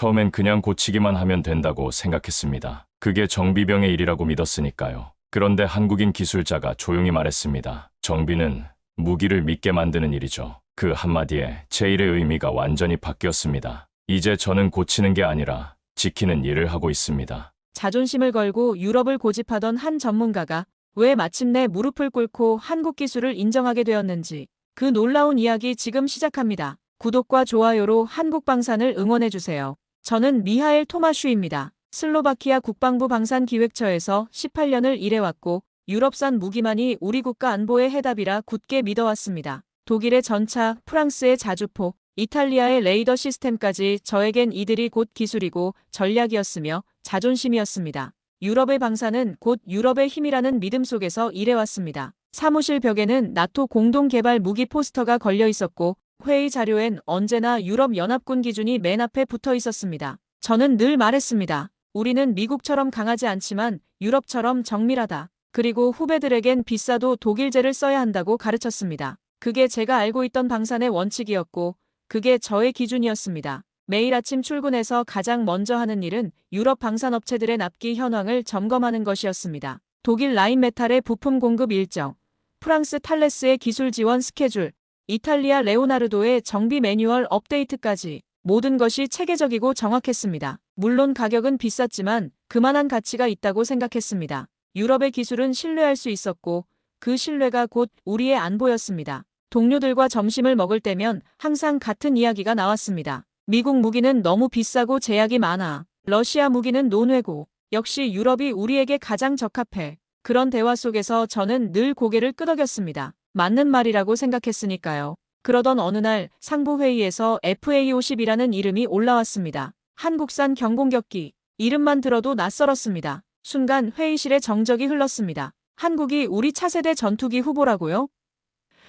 처음엔 그냥 고치기만 하면 된다고 생각했습니다. 그게 정비병의 일이라고 믿었으니까요. 그런데 한국인 기술자가 조용히 말했습니다. 정비는 무기를 믿게 만드는 일이죠. 그 한마디에 제 일의 의미가 완전히 바뀌었습니다. 이제 저는 고치는 게 아니라 지키는 일을 하고 있습니다. 자존심을 걸고 유럽을 고집하던 한 전문가가 왜 마침내 무릎을 꿇고 한국 기술을 인정하게 되었는지, 그 놀라운 이야기 지금 시작합니다. 구독과 좋아요로 한국 방산을 응원해주세요. 저는 미하엘 토마슈입니다. 슬로바키아 국방부 방산기획처에서 18년을 일해왔고 유럽산 무기만이 우리 국가 안보의 해답이라 굳게 믿어왔습니다. 독일의 전차, 프랑스의 자주포, 이탈리아의 레이더 시스템까지 저에겐 이들이 곧 기술이고 전략이었으며 자존심이었습니다. 유럽의 방산은 곧 유럽의 힘이라는 믿음 속에서 일해왔습니다. 사무실 벽에는 나토 공동개발 무기 포스터가 걸려 있었고 회의 자료엔 언제나 유럽연합군 기준이 맨 앞에 붙어 있었습니다. 저는 늘 말했습니다. 우리는 미국처럼 강하지 않지만 유럽처럼 정밀하다. 그리고 후배들에겐 비싸도 독일제를 써야 한다고 가르쳤습니다. 그게 제가 알고 있던 방산의 원칙이었고 그게 저의 기준이었습니다. 매일 아침 출근해서 가장 먼저 하는 일은 유럽 방산업체들의 납기 현황을 점검하는 것이었습니다. 독일 라인메탈의 부품 공급 일정, 프랑스 탈레스의 기술 지원 스케줄, 이탈리아 레오나르도의 정비 매뉴얼 업데이트까지 모든 것이 체계적이고 정확했습니다. 물론 가격은 비쌌지만 그만한 가치가 있다고 생각했습니다. 유럽의 기술은 신뢰할 수 있었고 그 신뢰가 곧 우리의 안보였습니다. 동료들과 점심을 먹을 때면 항상 같은 이야기가 나왔습니다. 미국 무기는 너무 비싸고 제약이 많아. 러시아 무기는 논외고 역시 유럽이 우리에게 가장 적합해. 그런 대화 속에서 저는 늘 고개를 끄덕였습니다. 맞는 말이라고 생각했으니까요. 그러던 어느 날 상부회의에서 FA50이라는 이름이 올라왔습니다. 한국산 경공격기. 이름만 들어도 낯설었습니다. 순간 회의실에 정적이 흘렀습니다. 한국이 우리 차세대 전투기 후보라고요?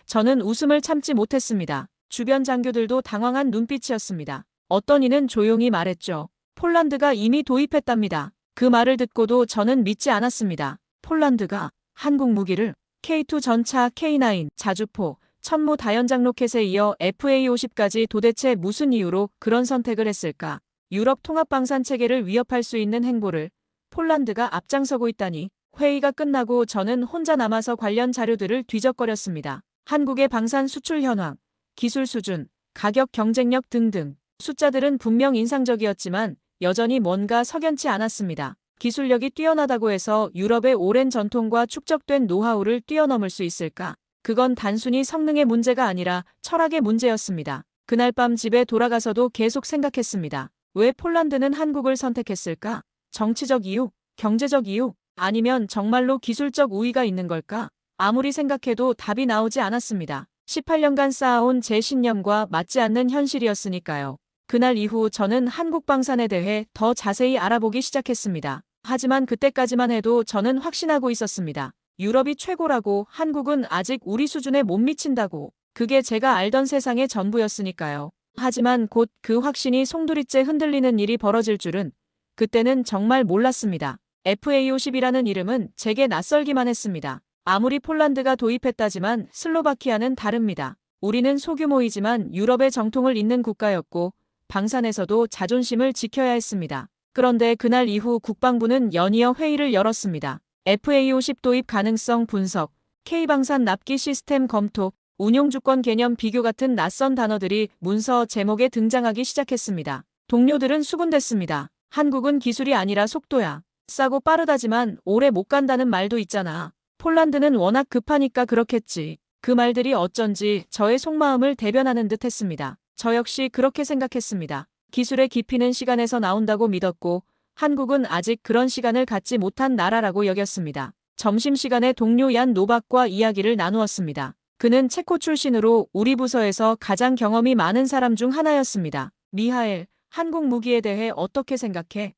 저는 웃음을 참지 못했습니다. 주변 장교들도 당황한 눈빛이었습니다. 어떤 이는 조용히 말했죠. 폴란드가 이미 도입했답니다. 그 말을 듣고도 저는 믿지 않았습니다. 폴란드가 한국 무기를 K2 전차, K9, 자주포, 천무 다연장 로켓에 이어 FA50까지 도대체 무슨 이유로 그런 선택을 했을까? 유럽 통합방산 체계를 위협할 수 있는 행보를 폴란드가 앞장서고 있다니. 회의가 끝나고 저는 혼자 남아서 관련 자료들을 뒤적거렸습니다. 한국의 방산 수출 현황, 기술 수준, 가격 경쟁력 등등. 숫자들은 분명 인상적이었지만 여전히 뭔가 석연치 않았습니다. 기술력이 뛰어나다고 해서 유럽의 오랜 전통과 축적된 노하우를 뛰어넘을 수 있을까? 그건 단순히 성능의 문제가 아니라 철학의 문제였습니다. 그날 밤 집에 돌아가서도 계속 생각했습니다. 왜 폴란드는 한국을 선택했을까? 정치적 이유? 경제적 이유? 아니면 정말로 기술적 우위가 있는 걸까? 아무리 생각해도 답이 나오지 않았습니다. 18년간 쌓아온 제 신념과 맞지 않는 현실이었으니까요. 그날 이후 저는 한국 방산에 대해 더 자세히 알아보기 시작했습니다. 하지만 그때까지만 해도 저는 확신하고 있었습니다. 유럽이 최고라고, 한국은 아직 우리 수준에 못 미친다고. 그게 제가 알던 세상의 전부였으니까요. 하지만 곧 그 확신이 송두리째 흔들리는 일이 벌어질 줄은 그때는 정말 몰랐습니다. FA50이라는 이름은 제게 낯설기만 했습니다. 아무리 폴란드가 도입했다지만 슬로바키아는 다릅니다. 우리는 소규모이지만 유럽의 정통을 잇는 국가였고 방산에서도 자존심을 지켜야 했습니다. 그런데 그날 이후 국방부는 연이어 회의를 열었습니다. FA50 도입 가능성 분석, K방산 납기 시스템 검토, 운용주권 개념 비교 같은 낯선 단어들이 문서 제목에 등장하기 시작했습니다. 동료들은 수군댔습니다. 한국은 기술이 아니라 속도야. 싸고 빠르다지만 오래 못 간다는 말도 있잖아. 폴란드는 워낙 급하니까 그렇겠지. 그 말들이 어쩐지 저의 속마음을 대변하는 듯 했습니다. 저 역시 그렇게 생각했습니다. 기술의 깊이는 시간에서 나온다고 믿었고 한국은 아직 그런 시간을 갖지 못한 나라라고 여겼습니다. 점심시간에 동료 얀 노박과 이야기를 나누었습니다. 그는 체코 출신으로 우리 부서에서 가장 경험이 많은 사람 중 하나였습니다. 미하엘, 한국 무기에 대해 어떻게 생각해?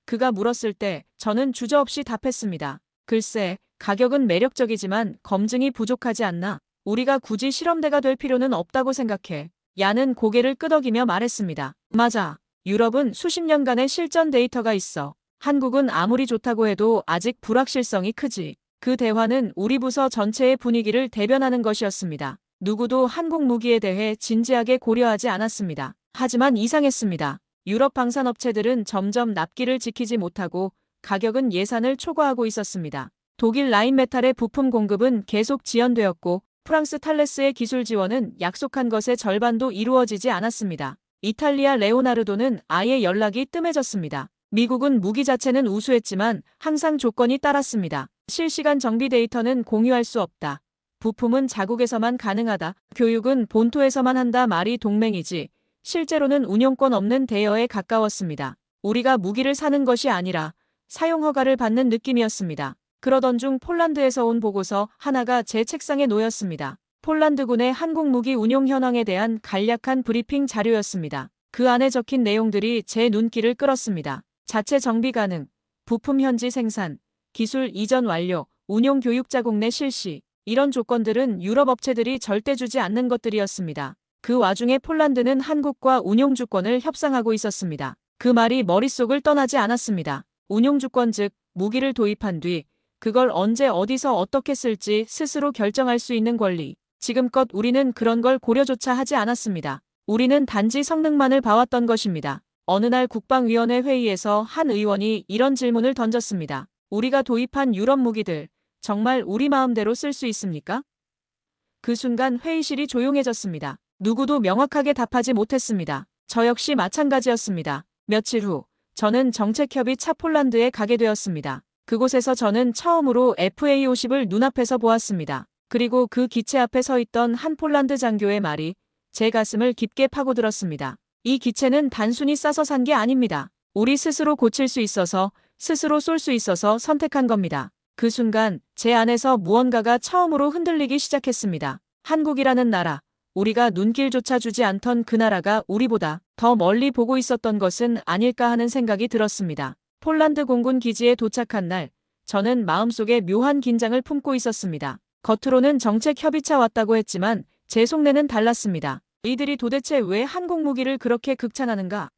그가 물었을 때 저는 주저없이 답했습니다. 글쎄, 가격은 매력적이지만 검증이 부족하지 않나? 우리가 굳이 실험대가 될 필요는 없다고 생각해. 얀은 고개를 끄덕이며 말했습니다. 맞아. 유럽은 수십 년간의 실전 데이터가 있어. 한국은 아무리 좋다고 해도 아직 불확실성이 크지. 그 대화는 우리 부서 전체의 분위기를 대변하는 것이었습니다. 누구도 한국 무기에 대해 진지하게 고려하지 않았습니다. 하지만 이상했습니다. 유럽 방산업체들은 점점 납기를 지키지 못하고 가격은 예산을 초과하고 있었습니다. 독일 라인메탈의 부품 공급은 계속 지연되었고 프랑스 탈레스의 기술 지원은 약속한 것의 절반도 이루어지지 않았습니다. 이탈리아 레오나르도는 아예 연락이 뜸해졌습니다. 미국은 무기 자체는 우수했지만 항상 조건이 따랐습니다. 실시간 정비 데이터는 공유할 수 없다. 부품은 자국에서만 가능하다. 교육은 본토에서만 한다. 말이 동맹이지 실제로는 운용권 없는 대여에 가까웠습니다. 우리가 무기를 사는 것이 아니라 사용 허가를 받는 느낌이었습니다. 그러던 중 폴란드에서 온 보고서 하나가 제 책상에 놓였습니다. 폴란드군의 한국 무기 운용 현황에 대한 간략한 브리핑 자료였습니다. 그 안에 적힌 내용들이 제 눈길을 끌었습니다. 자체 정비 가능, 부품 현지 생산, 기술 이전 완료, 운용 교육 자국 내 실시. 이런 조건들은 유럽 업체들이 절대 주지 않는 것들이었습니다. 그 와중에 폴란드는 한국과 운용 주권을 협상하고 있었습니다. 그 말이 머릿속을 떠나지 않았습니다. 운용 주권 즉 무기를 도입한 뒤 그걸 언제 어디서 어떻게 쓸지 스스로 결정할 수 있는 권리. 지금껏 우리는 그런 걸 고려조차 하지 않았습니다. 우리는 단지 성능만을 봐왔던 것입니다. 어느 날 국방위원회 회의에서 한 의원이 이런 질문을 던졌습니다. 우리가 도입한 유럽 무기들 정말 우리 마음대로 쓸 수 있습니까? 그 순간 회의실이 조용해졌습니다. 누구도 명확하게 답하지 못했습니다. 저 역시 마찬가지였습니다. 며칠 후 저는 정책협의 차 폴란드에 가게 되었습니다. 그곳에서 저는 처음으로 FA-50을 눈앞에서 보았습니다. 그리고 그 기체 앞에 서 있던 한 폴란드 장교의 말이 제 가슴을 깊게 파고들었습니다. 이 기체는 단순히 싸서 산 게 아닙니다. 우리 스스로 고칠 수 있어서, 스스로 쏠 수 있어서 선택한 겁니다. 그 순간 제 안에서 무언가가 처음으로 흔들리기 시작했습니다. 한국이라는 나라, 우리가 눈길조차 주지 않던 그 나라가 우리보다 더 멀리 보고 있었던 것은 아닐까 하는 생각이 들었습니다. 폴란드 공군 기지에 도착한 날, 저는 마음속에 묘한 긴장을 품고 있었습니다. 겉으로는 정책 협의차 왔다고 했지만 제 속내는 달랐습니다. 이들이 도대체 왜 한국 무기를 그렇게 극찬하는가?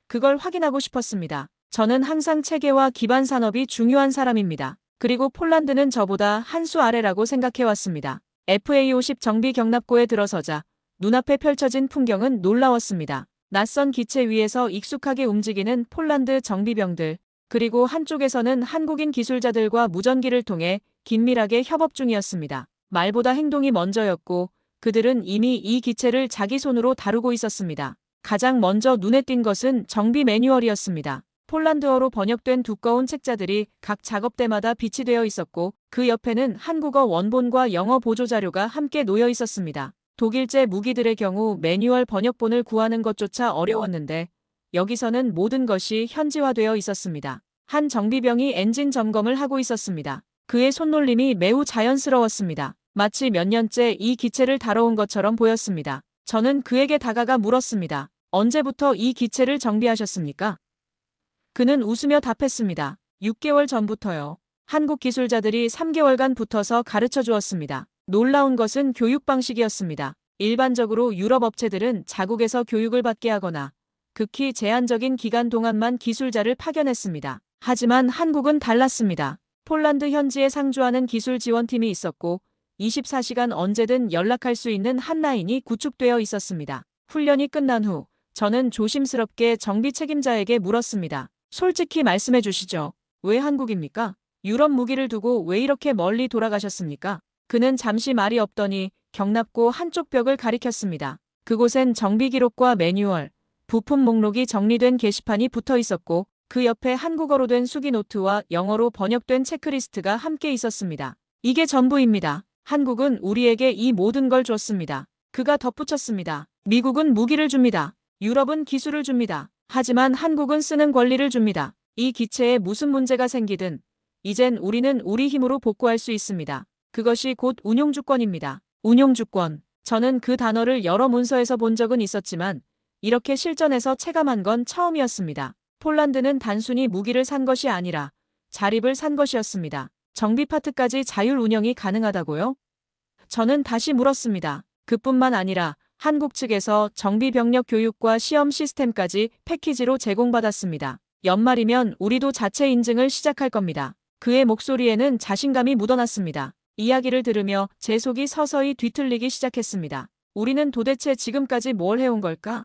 그걸 확인하고 싶었습니다. 저는 항상 체계와 기반 산업이 중요한 사람입니다. 그리고 폴란드는 저보다 한 수 아래라고 생각해왔습니다. FA-50 정비 경납고에 들어서자 눈앞에 펼쳐진 풍경은 놀라웠습니다. 낯선 기체 위에서 익숙하게 움직이는 폴란드 정비병들, 그리고 한쪽에서는 한국인 기술자들과 무전기를 통해 긴밀하게 협업 중이었습니다. 말보다 행동이 먼저였고 그들은 이미 이 기체를 자기 손으로 다루고 있었습니다. 가장 먼저 눈에 띈 것은 정비 매뉴얼이었습니다. 폴란드어로 번역된 두꺼운 책자들이 각 작업대마다 비치되어 있었고 그 옆에는 한국어 원본과 영어 보조자료가 함께 놓여 있었습니다. 독일제 무기들의 경우 매뉴얼 번역본을 구하는 것조차 어려웠는데 여기서는 모든 것이 현지화되어 있었습니다. 한 정비병이 엔진 점검을 하고 있었습니다. 그의 손놀림이 매우 자연스러웠습니다. 마치 몇 년째 이 기체를 다뤄온 것처럼 보였습니다. 저는 그에게 다가가 물었습니다. 언제부터 이 기체를 정비하셨습니까? 그는 웃으며 답했습니다. 6개월 전부터요. 한국 기술자들이 3개월간 붙어서 가르쳐 주었습니다. 놀라운 것은 교육 방식이었습니다. 일반적으로 유럽 업체들은 자국에서 교육을 받게 하거나 극히 제한적인 기간 동안만 기술자를 파견했습니다. 하지만 한국은 달랐습니다. 폴란드 현지에 상주하는 기술 지원팀이 있었고 24시간 언제든 연락할 수 있는 핫라인이 구축되어 있었습니다. 훈련이 끝난 후 저는 조심스럽게 정비 책임자에게 물었습니다. 솔직히 말씀해 주시죠. 왜 한국입니까? 유럽 무기를 두고 왜 이렇게 멀리 돌아가셨습니까? 그는 잠시 말이 없더니 경납고 한쪽 벽을 가리켰습니다. 그곳엔 정비 기록과 매뉴얼, 부품 목록이 정리된 게시판이 붙어 있었고 그 옆에 한국어로 된 수기 노트와 영어로 번역된 체크리스트가 함께 있었습니다. 이게 전부입니다. 한국은 우리에게 이 모든 걸 줬습니다. 그가 덧붙였습니다. 미국은 무기를 줍니다. 유럽은 기술을 줍니다. 하지만 한국은 쓰는 권리를 줍니다. 이 기체에 무슨 문제가 생기든 이젠 우리는 우리 힘으로 복구할 수 있습니다. 그것이 곧 운용주권입니다. 운용주권. 저는 그 단어를 여러 문서에서 본 적은 있었지만 이렇게 실전에서 체감한 건 처음이었습니다. 폴란드는 단순히 무기를 산 것이 아니라 자립을 산 것이었습니다. 정비 파트까지 자율 운영이 가능하다고요? 저는 다시 물었습니다. 그뿐만 아니라 한국 측에서 정비 병력 교육과 시험 시스템까지 패키지로 제공받았습니다. 연말이면 우리도 자체 인증을 시작할 겁니다. 그의 목소리에는 자신감이 묻어났습니다. 이야기를 들으며 제 속이 서서히 뒤틀리기 시작했습니다. 우리는 도대체 지금까지 뭘 해온 걸까?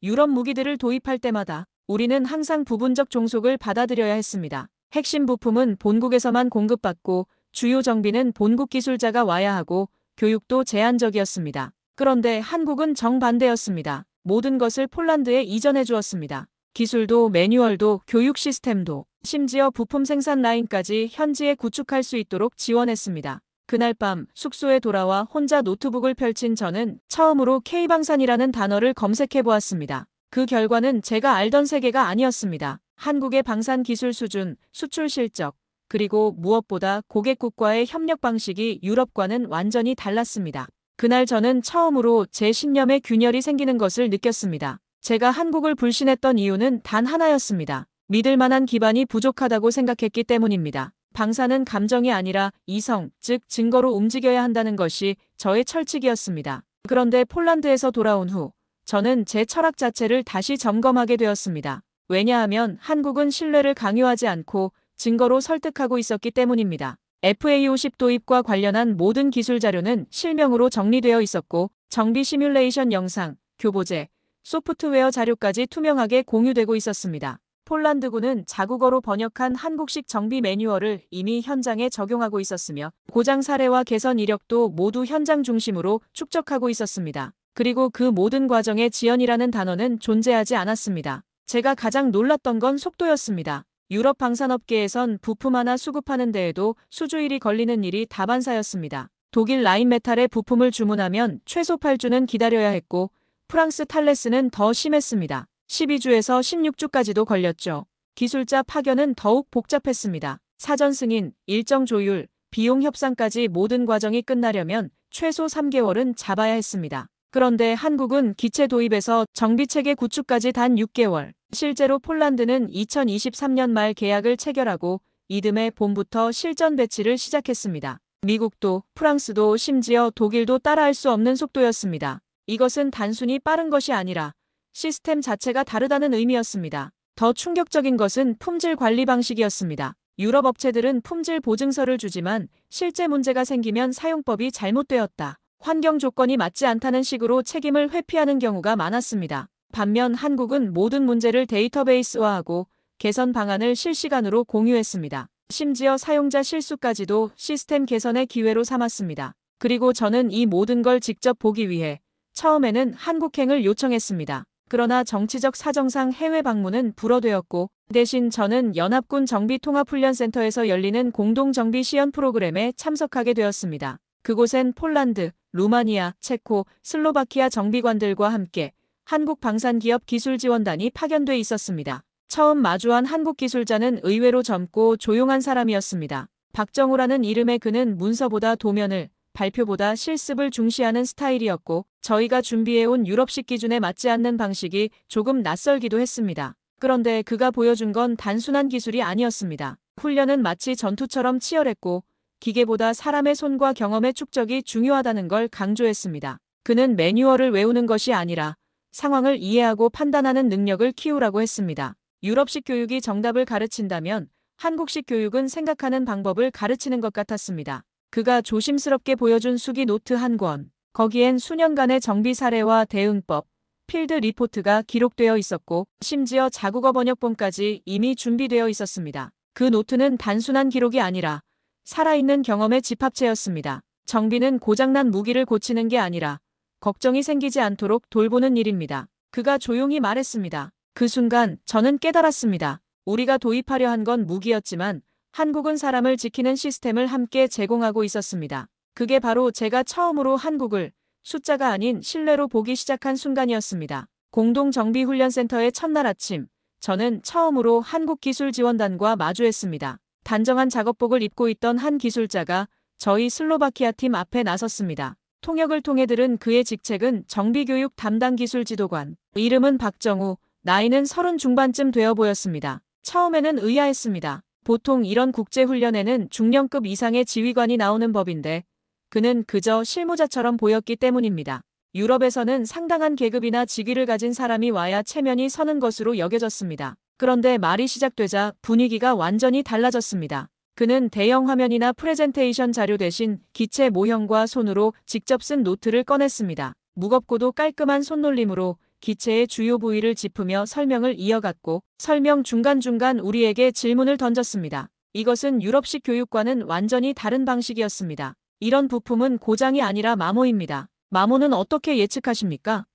유럽 무기들을 도입할 때마다 우리는 항상 부분적 종속을 받아들여야 했습니다. 핵심 부품은 본국에서만 공급받고 주요 정비는 본국 기술자가 와야 하고 교육도 제한적이었습니다. 그런데 한국은 정반대였습니다. 모든 것을 폴란드에 이전해 주었습니다. 기술도 매뉴얼도 교육 시스템도 심지어 부품 생산 라인까지 현지에 구축할 수 있도록 지원했습니다. 그날 밤 숙소에 돌아와 혼자 노트북을 펼친 저는 처음으로 K방산이라는 단어를 검색해 보았습니다. 그 결과는 제가 알던 세계가 아니었습니다. 한국의 방산 기술 수준, 수출 실적, 그리고 무엇보다 고객국과의 협력 방식이 유럽과는 완전히 달랐습니다. 그날 저는 처음으로 제 신념에 균열이 생기는 것을 느꼈습니다. 제가 한국을 불신했던 이유는 단 하나였습니다. 믿을 만한 기반이 부족하다고 생각했기 때문입니다. 방산은 감정이 아니라 이성, 즉 증거로 움직여야 한다는 것이 저의 철칙이었습니다. 그런데 폴란드에서 돌아온 후 저는 제 철학 자체를 다시 점검하게 되었습니다. 왜냐하면 한국은 신뢰를 강요하지 않고 증거로 설득하고 있었기 때문입니다. FA50 도입과 관련한 모든 기술 자료는 실명으로 정리되어 있었고 정비 시뮬레이션 영상, 교보제, 소프트웨어 자료까지 투명하게 공유되고 있었습니다. 폴란드군은 자국어로 번역한 한국식 정비 매뉴얼을 이미 현장에 적용하고 있었으며 고장 사례와 개선 이력도 모두 현장 중심으로 축적하고 있었습니다. 그리고 그 모든 과정에 지연이라는 단어는 존재하지 않았습니다. 제가 가장 놀랐던 건 속도였습니다. 유럽 방산업계에선 부품 하나 수급하는 데에도 수주일이 걸리는 일이 다반사였습니다. 독일 라인메탈에 부품을 주문하면 최소 8주는 기다려야 했고 프랑스 탈레스는 더 심했습니다. 12주에서 16주까지도 걸렸죠. 기술자 파견은 더욱 복잡했습니다. 사전 승인, 일정 조율, 비용 협상까지 모든 과정이 끝나려면 최소 3개월은 잡아야 했습니다. 그런데 한국은 기체 도입에서 정비체계 구축까지 단 6개월. 실제로 폴란드는 2023년 말 계약을 체결하고 이듬해 봄부터 실전 배치를 시작했습니다. 미국도 프랑스도 심지어 독일도 따라할 수 없는 속도였습니다. 이것은 단순히 빠른 것이 아니라 시스템 자체가 다르다는 의미였습니다. 더 충격적인 것은 품질 관리 방식이었습니다. 유럽 업체들은 품질 보증서를 주지만 실제 문제가 생기면 사용법이 잘못되었다, 환경 조건이 맞지 않다는 식으로 책임을 회피하는 경우가 많았습니다. 반면 한국은 모든 문제를 데이터베이스화하고 개선 방안을 실시간으로 공유했습니다. 심지어 사용자 실수까지도 시스템 개선의 기회로 삼았습니다. 그리고 저는 이 모든 걸 직접 보기 위해 처음에는 한국행을 요청했습니다. 그러나 정치적 사정상 해외 방문은 불허되었고 대신 저는 연합군 정비통합훈련센터에서 열리는 공동정비 시연 프로그램에 참석하게 되었습니다. 그곳엔 폴란드, 루마니아, 체코, 슬로바키아 정비관들과 함께 한국 방산기업 기술지원단이 파견돼 있었습니다. 처음 마주한 한국 기술자는 의외로 젊고 조용한 사람이었습니다. 박정우라는 이름의 그는 문서보다 도면을, 발표보다 실습을 중시하는 스타일이었고 저희가 준비해온 유럽식 기준에 맞지 않는 방식이 조금 낯설기도 했습니다. 그런데 그가 보여준 건 단순한 기술이 아니었습니다. 훈련은 마치 전투처럼 치열했고 기계보다 사람의 손과 경험의 축적이 중요하다는 걸 강조했습니다. 그는 매뉴얼을 외우는 것이 아니라 상황을 이해하고 판단하는 능력을 키우라고 했습니다. 유럽식 교육이 정답을 가르친다면 한국식 교육은 생각하는 방법을 가르치는 것 같았습니다. 그가 조심스럽게 보여준 수기 노트 한 권, 거기엔 수년간의 정비 사례와 대응법, 필드 리포트가 기록되어 있었고 심지어 자국어 번역본까지 이미 준비되어 있었습니다. 그 노트는 단순한 기록이 아니라 살아있는 경험의 집합체였습니다. 정비는 고장난 무기를 고치는 게 아니라 걱정이 생기지 않도록 돌보는 일입니다. 그가 조용히 말했습니다. 그 순간 저는 깨달았습니다. 우리가 도입하려 한 건 무기였지만 한국은 사람을 지키는 시스템을 함께 제공하고 있었습니다. 그게 바로 제가 처음으로 한국을 숫자가 아닌 신뢰로 보기 시작한 순간이었습니다. 공동정비훈련센터의 첫날 아침, 저는 처음으로 한국기술지원단과 마주했습니다. 단정한 작업복을 입고 있던 한 기술자가 저희 슬로바키아 팀 앞에 나섰습니다. 통역을 통해 들은 그의 직책은 정비교육 담당 기술지도관. 이름은 박정우, 나이는 30 중반쯤 되어 보였습니다. 처음에는 의아했습니다. 보통 이런 국제훈련에는 중령급 이상의 지휘관이 나오는 법인데 그는 그저 실무자처럼 보였기 때문입니다. 유럽에서는 상당한 계급이나 직위를 가진 사람이 와야 체면이 서는 것으로 여겨졌습니다. 그런데 말이 시작되자 분위기가 완전히 달라졌습니다. 그는 대형 화면이나 프레젠테이션 자료 대신 기체 모형과 손으로 직접 쓴 노트를 꺼냈습니다. 무겁고도 깔끔한 손놀림으로 기체의 주요 부위를 짚으며 설명을 이어갔고 설명 중간중간 우리에게 질문을 던졌습니다. 이것은 유럽식 교육과는 완전히 다른 방식이었습니다. 이런 부품은 고장이 아니라 마모입니다. 마모는 어떻게 예측하십니까?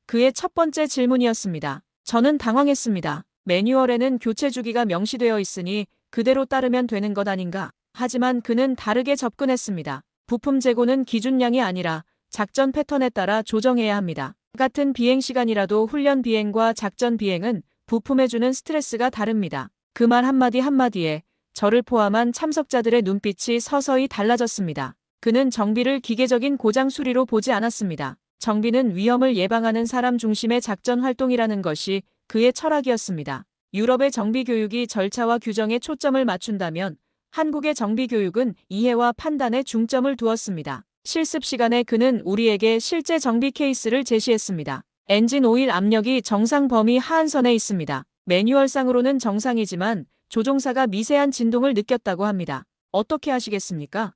그의 첫 번째 질문이었습니다. 저는 당황했습니다. 매뉴얼에는 교체 주기가 명시되어 있으니 그대로 따르면 되는 것 아닌가? 하지만 그는 다르게 접근했습니다. 부품 재고는 기준량이 아니라 작전 패턴에 따라 조정해야 합니다. 같은 비행 시간이라도 훈련 비행과 작전 비행은 부품에 주는 스트레스가 다릅니다. 그 말 한마디 한마디에 저를 포함한 참석자들의 눈빛이 서서히 달라졌습니다. 그는 정비를 기계적인 고장 수리로 보지 않았습니다. 정비는 위험을 예방하는 사람 중심의 작전 활동이라는 것이 그의 철학이었습니다. 유럽의 정비 교육이 절차와 규정에 초점을 맞춘다면 한국의 정비 교육은 이해와 판단에 중점을 두었습니다. 실습 시간에 그는 우리에게 실제 정비 케이스를 제시했습니다. 엔진 오일 압력이 정상 범위 하한선에 있습니다. 매뉴얼상으로는 정상이지만 조종사가 미세한 진동을 느꼈다고 합니다. 어떻게 하시겠습니까?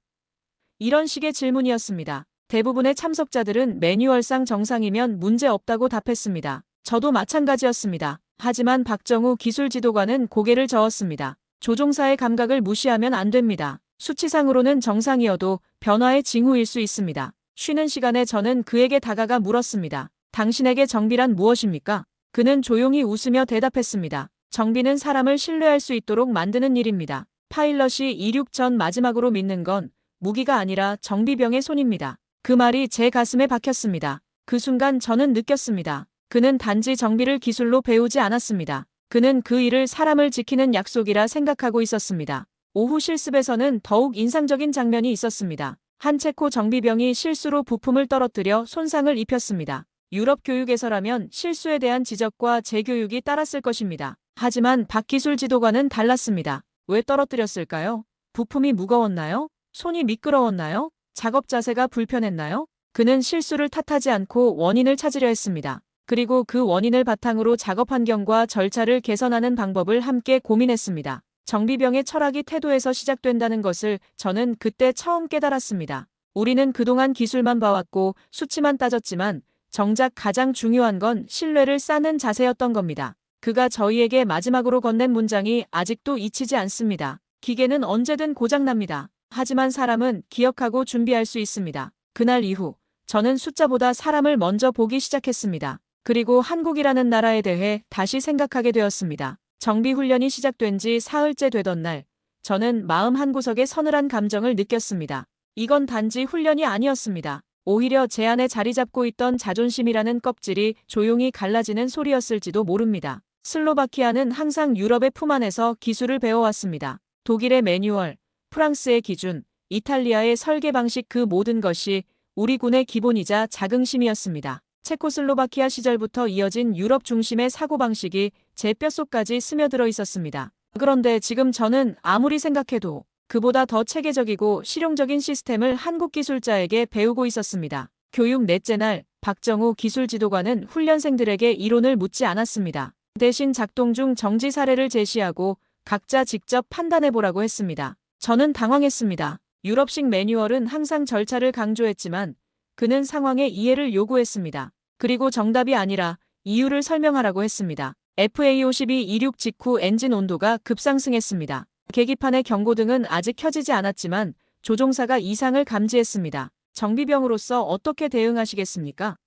이런 식의 질문이었습니다. 대부분의 참석자들은 매뉴얼상 정상이면 문제 없다고 답했습니다. 저도 마찬가지였습니다. 하지만 박정우 기술지도관은 고개를 저었습니다. 조종사의 감각을 무시하면 안 됩니다. 수치상으로는 정상이어도 변화의 징후일 수 있습니다. 쉬는 시간에 저는 그에게 다가가 물었습니다. 당신에게 정비란 무엇입니까? 그는 조용히 웃으며 대답했습니다. 정비는 사람을 신뢰할 수 있도록 만드는 일입니다. 파일럿이 이륙 전 마지막으로 믿는 건 무기가 아니라 정비병의 손입니다. 그 말이 제 가슴에 박혔습니다. 그 순간 저는 느꼈습니다. 그는 단지 정비를 기술로 배우지 않았습니다. 그는 그 일을 사람을 지키는 약속이라 생각하고 있었습니다. 오후 실습에서는 더욱 인상적인 장면이 있었습니다. 한 체코 정비병이 실수로 부품을 떨어뜨려 손상을 입혔습니다. 유럽 교육에서라면 실수에 대한 지적과 재교육이 따랐을 것입니다. 하지만 박 기술 지도관은 달랐습니다. 왜 떨어뜨렸을까요? 부품이 무거웠나요? 손이 미끄러웠나요? 작업 자세가 불편했나요? 그는 실수를 탓하지 않고 원인을 찾으려 했습니다. 그리고 그 원인을 바탕으로 작업 환경과 절차를 개선하는 방법을 함께 고민했습니다. 정비병의 철학이 태도에서 시작된다는 것을 저는 그때 처음 깨달았습니다. 우리는 그동안 기술만 봐왔고 수치만 따졌지만 정작 가장 중요한 건 신뢰를 쌓는 자세였던 겁니다. 그가 저희에게 마지막으로 건넨 문장이 아직도 잊히지 않습니다. 기계는 언제든 고장납니다. 하지만 사람은 기억하고 준비할 수 있습니다. 그날 이후 저는 숫자보다 사람을 먼저 보기 시작했습니다. 그리고 한국이라는 나라에 대해 다시 생각하게 되었습니다. 정비훈련이 시작된 지 사흘째 되던 날, 저는 마음 한구석에 서늘한 감정을 느꼈습니다. 이건 단지 훈련이 아니었습니다. 오히려 제 안에 자리 잡고 있던 자존심이라는 껍질이 조용히 갈라지는 소리였을지도 모릅니다. 슬로바키아는 항상 유럽의 품 안에서 기술을 배워왔습니다. 독일의 매뉴얼, 프랑스의 기준, 이탈리아의 설계 방식 그 모든 것이 우리 군의 기본이자 자긍심이었습니다. 체코슬로바키아 시절부터 이어진 유럽 중심의 사고방식이 제 뼛속까지 스며들어 있었습니다. 그런데 지금 저는 아무리 생각해도 그보다 더 체계적이고 실용적인 시스템을 한국 기술자에게 배우고 있었습니다. 교육 넷째 날, 박정우 기술지도관은 훈련생들에게 이론을 묻지 않았습니다. 대신 작동 중 정지 사례를 제시하고 각자 직접 판단해보라고 했습니다. 저는 당황했습니다. 유럽식 매뉴얼은 항상 절차를 강조했지만 그는 상황의 이해를 요구했습니다. 그리고 정답이 아니라 이유를 설명하라고 했습니다. FA52 이륙 직후 엔진 온도가 급상승했습니다. 계기판의 경고등은 아직 켜지지 않았지만 조종사가 이상을 감지했습니다. 정비병으로서 어떻게 대응하시겠습니까?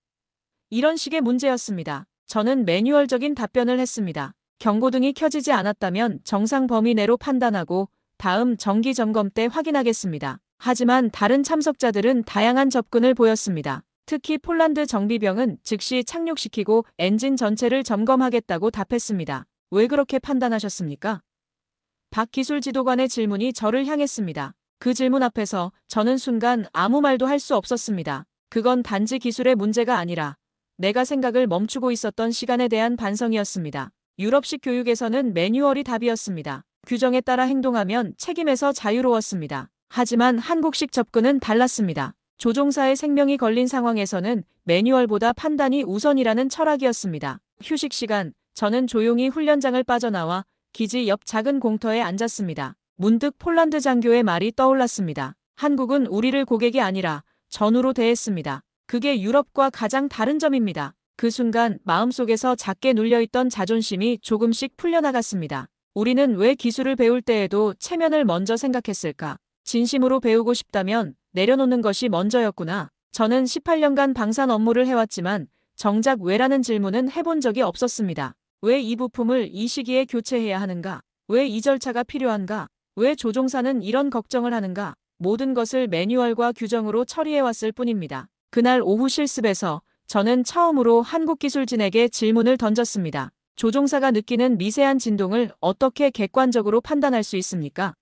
이런 식의 문제였습니다. 저는 매뉴얼적인 답변을 했습니다. 경고등이 켜지지 않았다면 정상 범위 내로 판단하고 다음 정기 점검 때 확인하겠습니다. 하지만 다른 참석자들은 다양한 접근을 보였습니다. 특히 폴란드 정비병은 즉시 착륙시키고 엔진 전체를 점검하겠다고 답했습니다. 왜 그렇게 판단하셨습니까? 박 기술지도관의 질문이 저를 향했습니다. 그 질문 앞에서 저는 순간 아무 말도 할 수 없었습니다. 그건 단지 기술의 문제가 아니라 내가 생각을 멈추고 있었던 시간에 대한 반성이었습니다. 유럽식 교육에서는 매뉴얼이 답이었습니다. 규정에 따라 행동하면 책임에서 자유로웠습니다. 하지만 한국식 접근은 달랐습니다. 조종사의 생명이 걸린 상황에서는 매뉴얼보다 판단이 우선이라는 철학이었습니다. 휴식 시간, 저는 조용히 훈련장을 빠져나와 기지 옆 작은 공터에 앉았습니다. 문득 폴란드 장교의 말이 떠올랐습니다. 한국은 우리를 고객이 아니라 전우로 대했습니다. 그게 유럽과 가장 다른 점입니다. 그 순간 마음속에서 작게 눌려있던 자존심이 조금씩 풀려나갔습니다. 우리는 왜 기술을 배울 때에도 체면을 먼저 생각했을까? 진심으로 배우고 싶다면 내려놓는 것이 먼저였구나. 저는 18년간 방산 업무를 해왔지만 정작 왜라는 질문은 해본 적이 없었습니다. 왜 이 부품을 이 시기에 교체해야 하는가? 왜 이 절차가 필요한가? 왜 조종사는 이런 걱정을 하는가? 모든 것을 매뉴얼과 규정으로 처리해왔을 뿐입니다. 그날 오후 실습에서 저는 처음으로 한국기술진에게 질문을 던졌습니다. 조종사가 느끼는 미세한 진동을 어떻게 객관적으로 판단할 수 있습니까?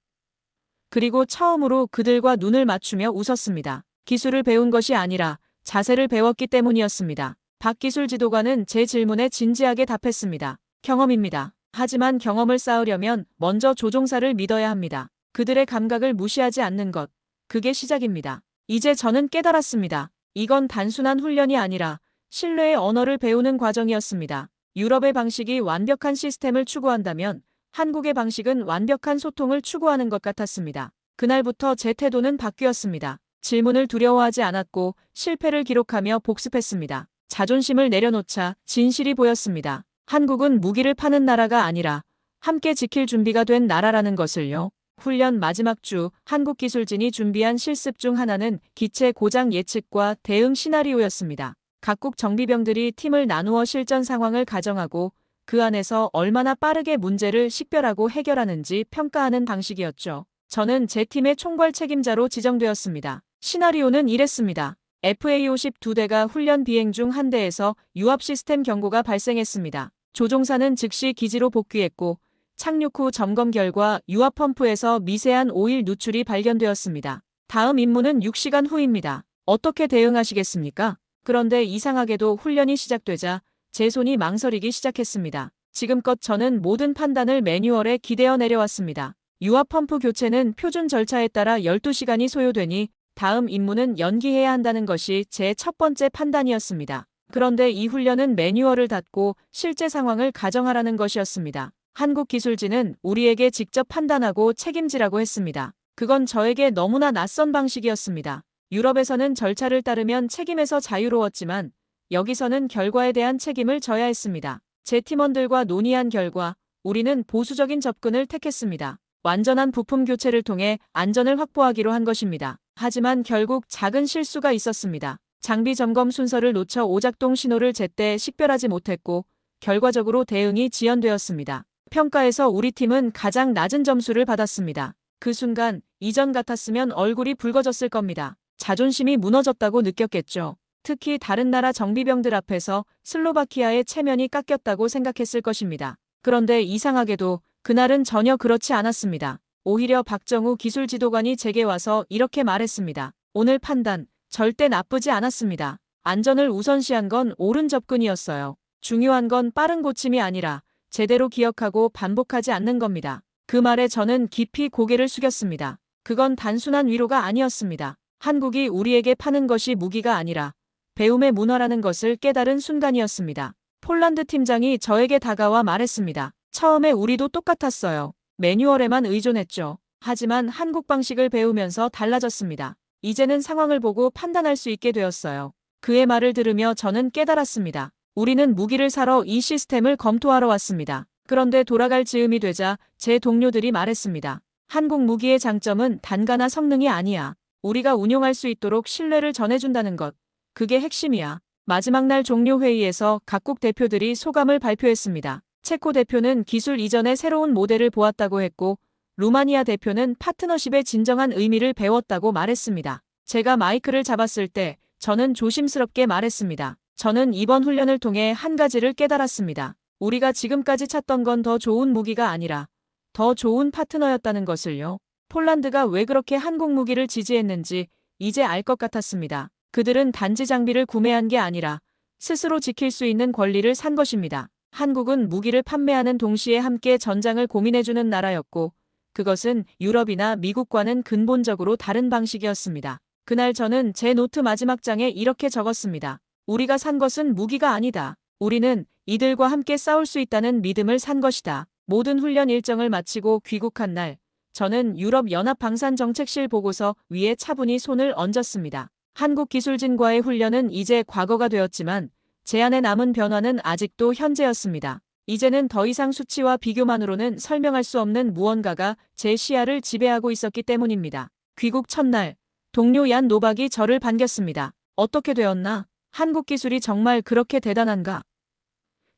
그리고 처음으로 그들과 눈을 맞추며 웃었습니다. 기술을 배운 것이 아니라 자세를 배웠기 때문이었습니다. 박 기술 지도관은 제 질문에 진지하게 답했습니다. 경험입니다. 하지만 경험을 쌓으려면 먼저 조종사를 믿어야 합니다. 그들의 감각을 무시하지 않는 것. 그게 시작입니다. 이제 저는 깨달았습니다. 이건 단순한 훈련이 아니라 신뢰의 언어를 배우는 과정이었습니다. 유럽의 방식이 완벽한 시스템을 추구한다면 한국의 방식은 완벽한 소통을 추구하는 것 같았습니다. 그날부터 제 태도는 바뀌었습니다. 질문을 두려워하지 않았고 실패를 기록하며 복습했습니다. 자존심을 내려놓자 진실이 보였습니다. 한국은 무기를 파는 나라가 아니라 함께 지킬 준비가 된 나라라는 것을요. 훈련 마지막 주 한국기술진이 준비한 실습 중 하나는 기체 고장 예측과 대응 시나리오였습니다. 각국 정비병들이 팀을 나누어 실전 상황을 가정하고 그 안에서 얼마나 빠르게 문제를 식별하고 해결하는지 평가하는 방식이었죠. 저는 제 팀의 총괄 책임자로 지정되었습니다. 시나리오는 이랬습니다. FA-52대가 훈련 비행 중 한 대에서 유압 시스템 경고가 발생했습니다. 조종사는 즉시 기지로 복귀했고 착륙 후 점검 결과 유압 펌프에서 미세한 오일 누출이 발견되었습니다. 다음 임무는 6시간 후입니다. 어떻게 대응하시겠습니까? 그런데 이상하게도 훈련이 시작되자 제 손이 망설이기 시작했습니다. 지금껏 저는 모든 판단을 매뉴얼에 기대어 내려왔습니다. 유압 펌프 교체는 표준 절차에 따라 12시간이 소요되니 다음 임무는 연기해야 한다는 것이 제 첫 번째 판단이었습니다. 그런데 이 훈련은 매뉴얼을 닫고 실제 상황을 가정하라는 것이었습니다. 한국기술진은 우리에게 직접 판단하고 책임지라고 했습니다. 그건 저에게 너무나 낯선 방식이었습니다. 유럽에서는 절차를 따르면 책임에서 자유로웠지만 여기서는 결과에 대한 책임을 져야 했습니다. 제 팀원들과 논의한 결과 우리는 보수적인 접근을 택했습니다. 완전한 부품 교체를 통해 안전을 확보하기로 한 것입니다. 하지만 결국 작은 실수가 있었습니다. 장비 점검 순서를 놓쳐 오작동 신호를 제때 식별하지 못했고 결과적으로 대응이 지연되었습니다. 평가에서 우리 팀은 가장 낮은 점수를 받았습니다. 그 순간 이전 같았으면 얼굴이 붉어졌을 겁니다. 자존심이 무너졌다고 느꼈겠죠. 특히 다른 나라 정비병들 앞에서 슬로바키아의 체면이 깎였다고 생각했을 것입니다. 그런데 이상하게도 그날은 전혀 그렇지 않았습니다. 오히려 박정우 기술지도관이 제게 와서 이렇게 말했습니다. 오늘 판단 절대 나쁘지 않았습니다. 안전을 우선시한 건 옳은 접근이었어요. 중요한 건 빠른 고침이 아니라 제대로 기억하고 반복하지 않는 겁니다. 그 말에 저는 깊이 고개를 숙였습니다. 그건 단순한 위로가 아니었습니다. 한국이 우리에게 파는 것이 무기가 아니라 배움의 문화라는 것을 깨달은 순간이었습니다. 폴란드 팀장이 저에게 다가와 말했습니다. 처음에 우리도 똑같았어요. 매뉴얼에만 의존했죠. 하지만 한국 방식을 배우면서 달라졌습니다. 이제는 상황을 보고 판단할 수 있게 되었어요. 그의 말을 들으며 저는 깨달았습니다. 우리는 무기를 사러 이 시스템을 검토하러 왔습니다. 그런데 돌아갈 즈음이 되자 제 동료들이 말했습니다. 한국 무기의 장점은 단가나 성능이 아니야. 우리가 운용할 수 있도록 신뢰를 전해준다는 것. 그게 핵심이야. 마지막 날 종료 회의에서 각국 대표들이 소감을 발표했습니다. 체코 대표는 기술 이전의 새로운 모델을 보았다고 했고 루마니아 대표는 파트너십의 진정한 의미를 배웠다고 말했습니다. 제가 마이크를 잡았을 때 저는 조심스럽게 말했습니다. 저는 이번 훈련을 통해 한 가지를 깨달았습니다. 우리가 지금까지 찾던 건 더 좋은 무기가 아니라 더 좋은 파트너였다는 것을요. 폴란드가 왜 그렇게 한국 무기를 지지했는지 이제 알 것 같았습니다. 그들은 단지 장비를 구매한 게 아니라 스스로 지킬 수 있는 권리를 산 것입니다. 한국은 무기를 판매하는 동시에 함께 전장을 고민해주는 나라였고 그것은 유럽이나 미국과는 근본적으로 다른 방식이었습니다. 그날 저는 제 노트 마지막 장에 이렇게 적었습니다. 우리가 산 것은 무기가 아니다. 우리는 이들과 함께 싸울 수 있다는 믿음을 산 것이다. 모든 훈련 일정을 마치고 귀국한 날 저는 유럽연합방산정책실 보고서 위에 차분히 손을 얹었습니다. 한국기술진과의 훈련은 이제 과거가 되었지만 제안에 남은 변화는 아직도 현재였습니다. 이제는 더 이상 수치와 비교만으로는 설명할 수 없는 무언가가 제 시야를 지배하고 있었기 때문입니다. 귀국 첫날, 동료 얀 노박이 저를 반겼습니다. 어떻게 되었나? 한국 기술이 정말 그렇게 대단한가?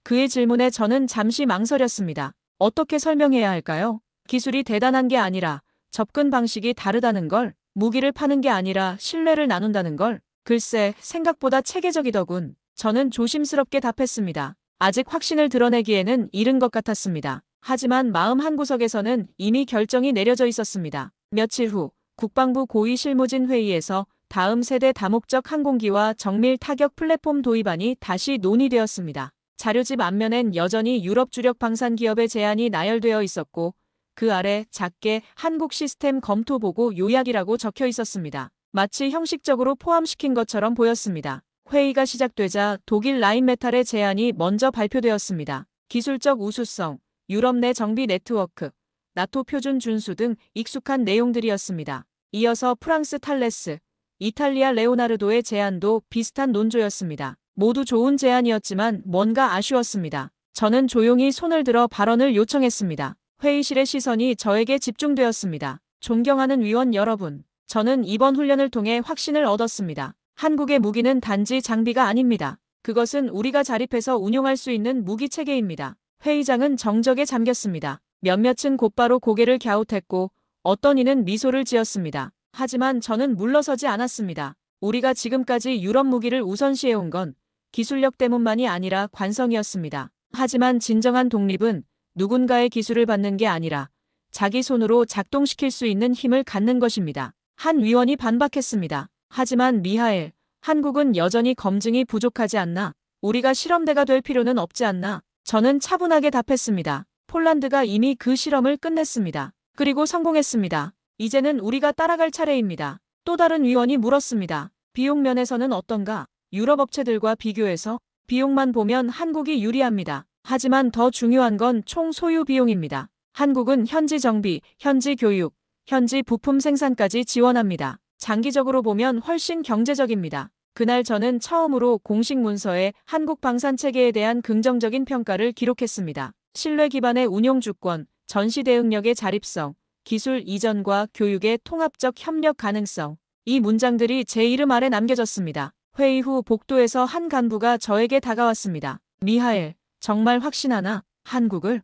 그의 질문에 저는 잠시 망설였습니다. 어떻게 설명해야 할까요? 기술이 대단한 게 아니라 접근 방식이 다르다는 걸, 무기를 파는 게 아니라 신뢰를 나눈다는 걸, 글쎄, 생각보다 체계적이더군. 저는 조심스럽게 답했습니다. 아직 확신을 드러내기에는 이른 것 같았습니다. 하지만 마음 한구석에서는 이미 결정이 내려져 있었습니다. 며칠 후, 국방부 고위 실무진 회의에서 다음 세대 다목적 항공기와 정밀 타격 플랫폼 도입안이 다시 논의되었습니다. 자료집 앞면엔 여전히 유럽 주력 방산 기업의 제안이 나열되어 있었고 그 아래 작게 한국 시스템 검토 보고 요약이라고 적혀 있었습니다. 마치 형식적으로 포함시킨 것처럼 보였습니다. 회의가 시작되자 독일 라인메탈의 제안이 먼저 발표되었습니다. 기술적 우수성, 유럽 내 정비 네트워크, 나토 표준 준수 등 익숙한 내용들이었습니다. 이어서 프랑스 탈레스, 이탈리아 레오나르도의 제안도 비슷한 논조였습니다. 모두 좋은 제안이었지만 뭔가 아쉬웠습니다. 저는 조용히 손을 들어 발언을 요청했습니다. 회의실의 시선이 저에게 집중되었습니다. 존경하는 위원 여러분, 저는 이번 훈련을 통해 확신을 얻었습니다. 한국의 무기는 단지 장비가 아닙니다. 그것은 우리가 자립해서 운용할 수 있는 무기 체계입니다. 회의장은 정적에 잠겼습니다. 몇몇은 곧바로 고개를 갸웃했고 어떤 이는 미소를 지었습니다. 하지만 저는 물러서지 않았습니다. 우리가 지금까지 유럽 무기를 우선시해온 건 기술력 때문만이 아니라 관성이었습니다. 하지만 진정한 독립은 누군가의 기술을 받는 게 아니라 자기 손으로 작동시킬 수 있는 힘을 갖는 것입니다. 한 위원이 반박했습니다. 하지만 미하엘, 한국은 여전히 검증이 부족하지 않나? 우리가 실험대가 될 필요는 없지 않나? 저는 차분하게 답했습니다. 폴란드가 이미 그 실험을 끝냈습니다. 그리고 성공했습니다. 이제는 우리가 따라갈 차례입니다. 또 다른 위원이 물었습니다. 비용 면에서는 어떤가? 유럽 업체들과 비교해서 비용만 보면 한국이 유리합니다. 하지만 더 중요한 건 총 소유 비용입니다. 한국은 현지 정비, 현지 교육, 현지 부품 생산까지 지원합니다. 장기적으로 보면 훨씬 경제적입니다. 그날 저는 처음으로 공식 문서에 한국 방산 체계에 대한 긍정적인 평가를 기록했습니다. 신뢰 기반의 운용 주권, 전시 대응력의 자립성, 기술 이전과 교육의 통합적 협력 가능성. 이 문장들이 제 이름 아래 남겨졌습니다. 회의 후 복도에서 한 간부가 저에게 다가왔습니다. 미하엘, 정말 확신하나? 한국을?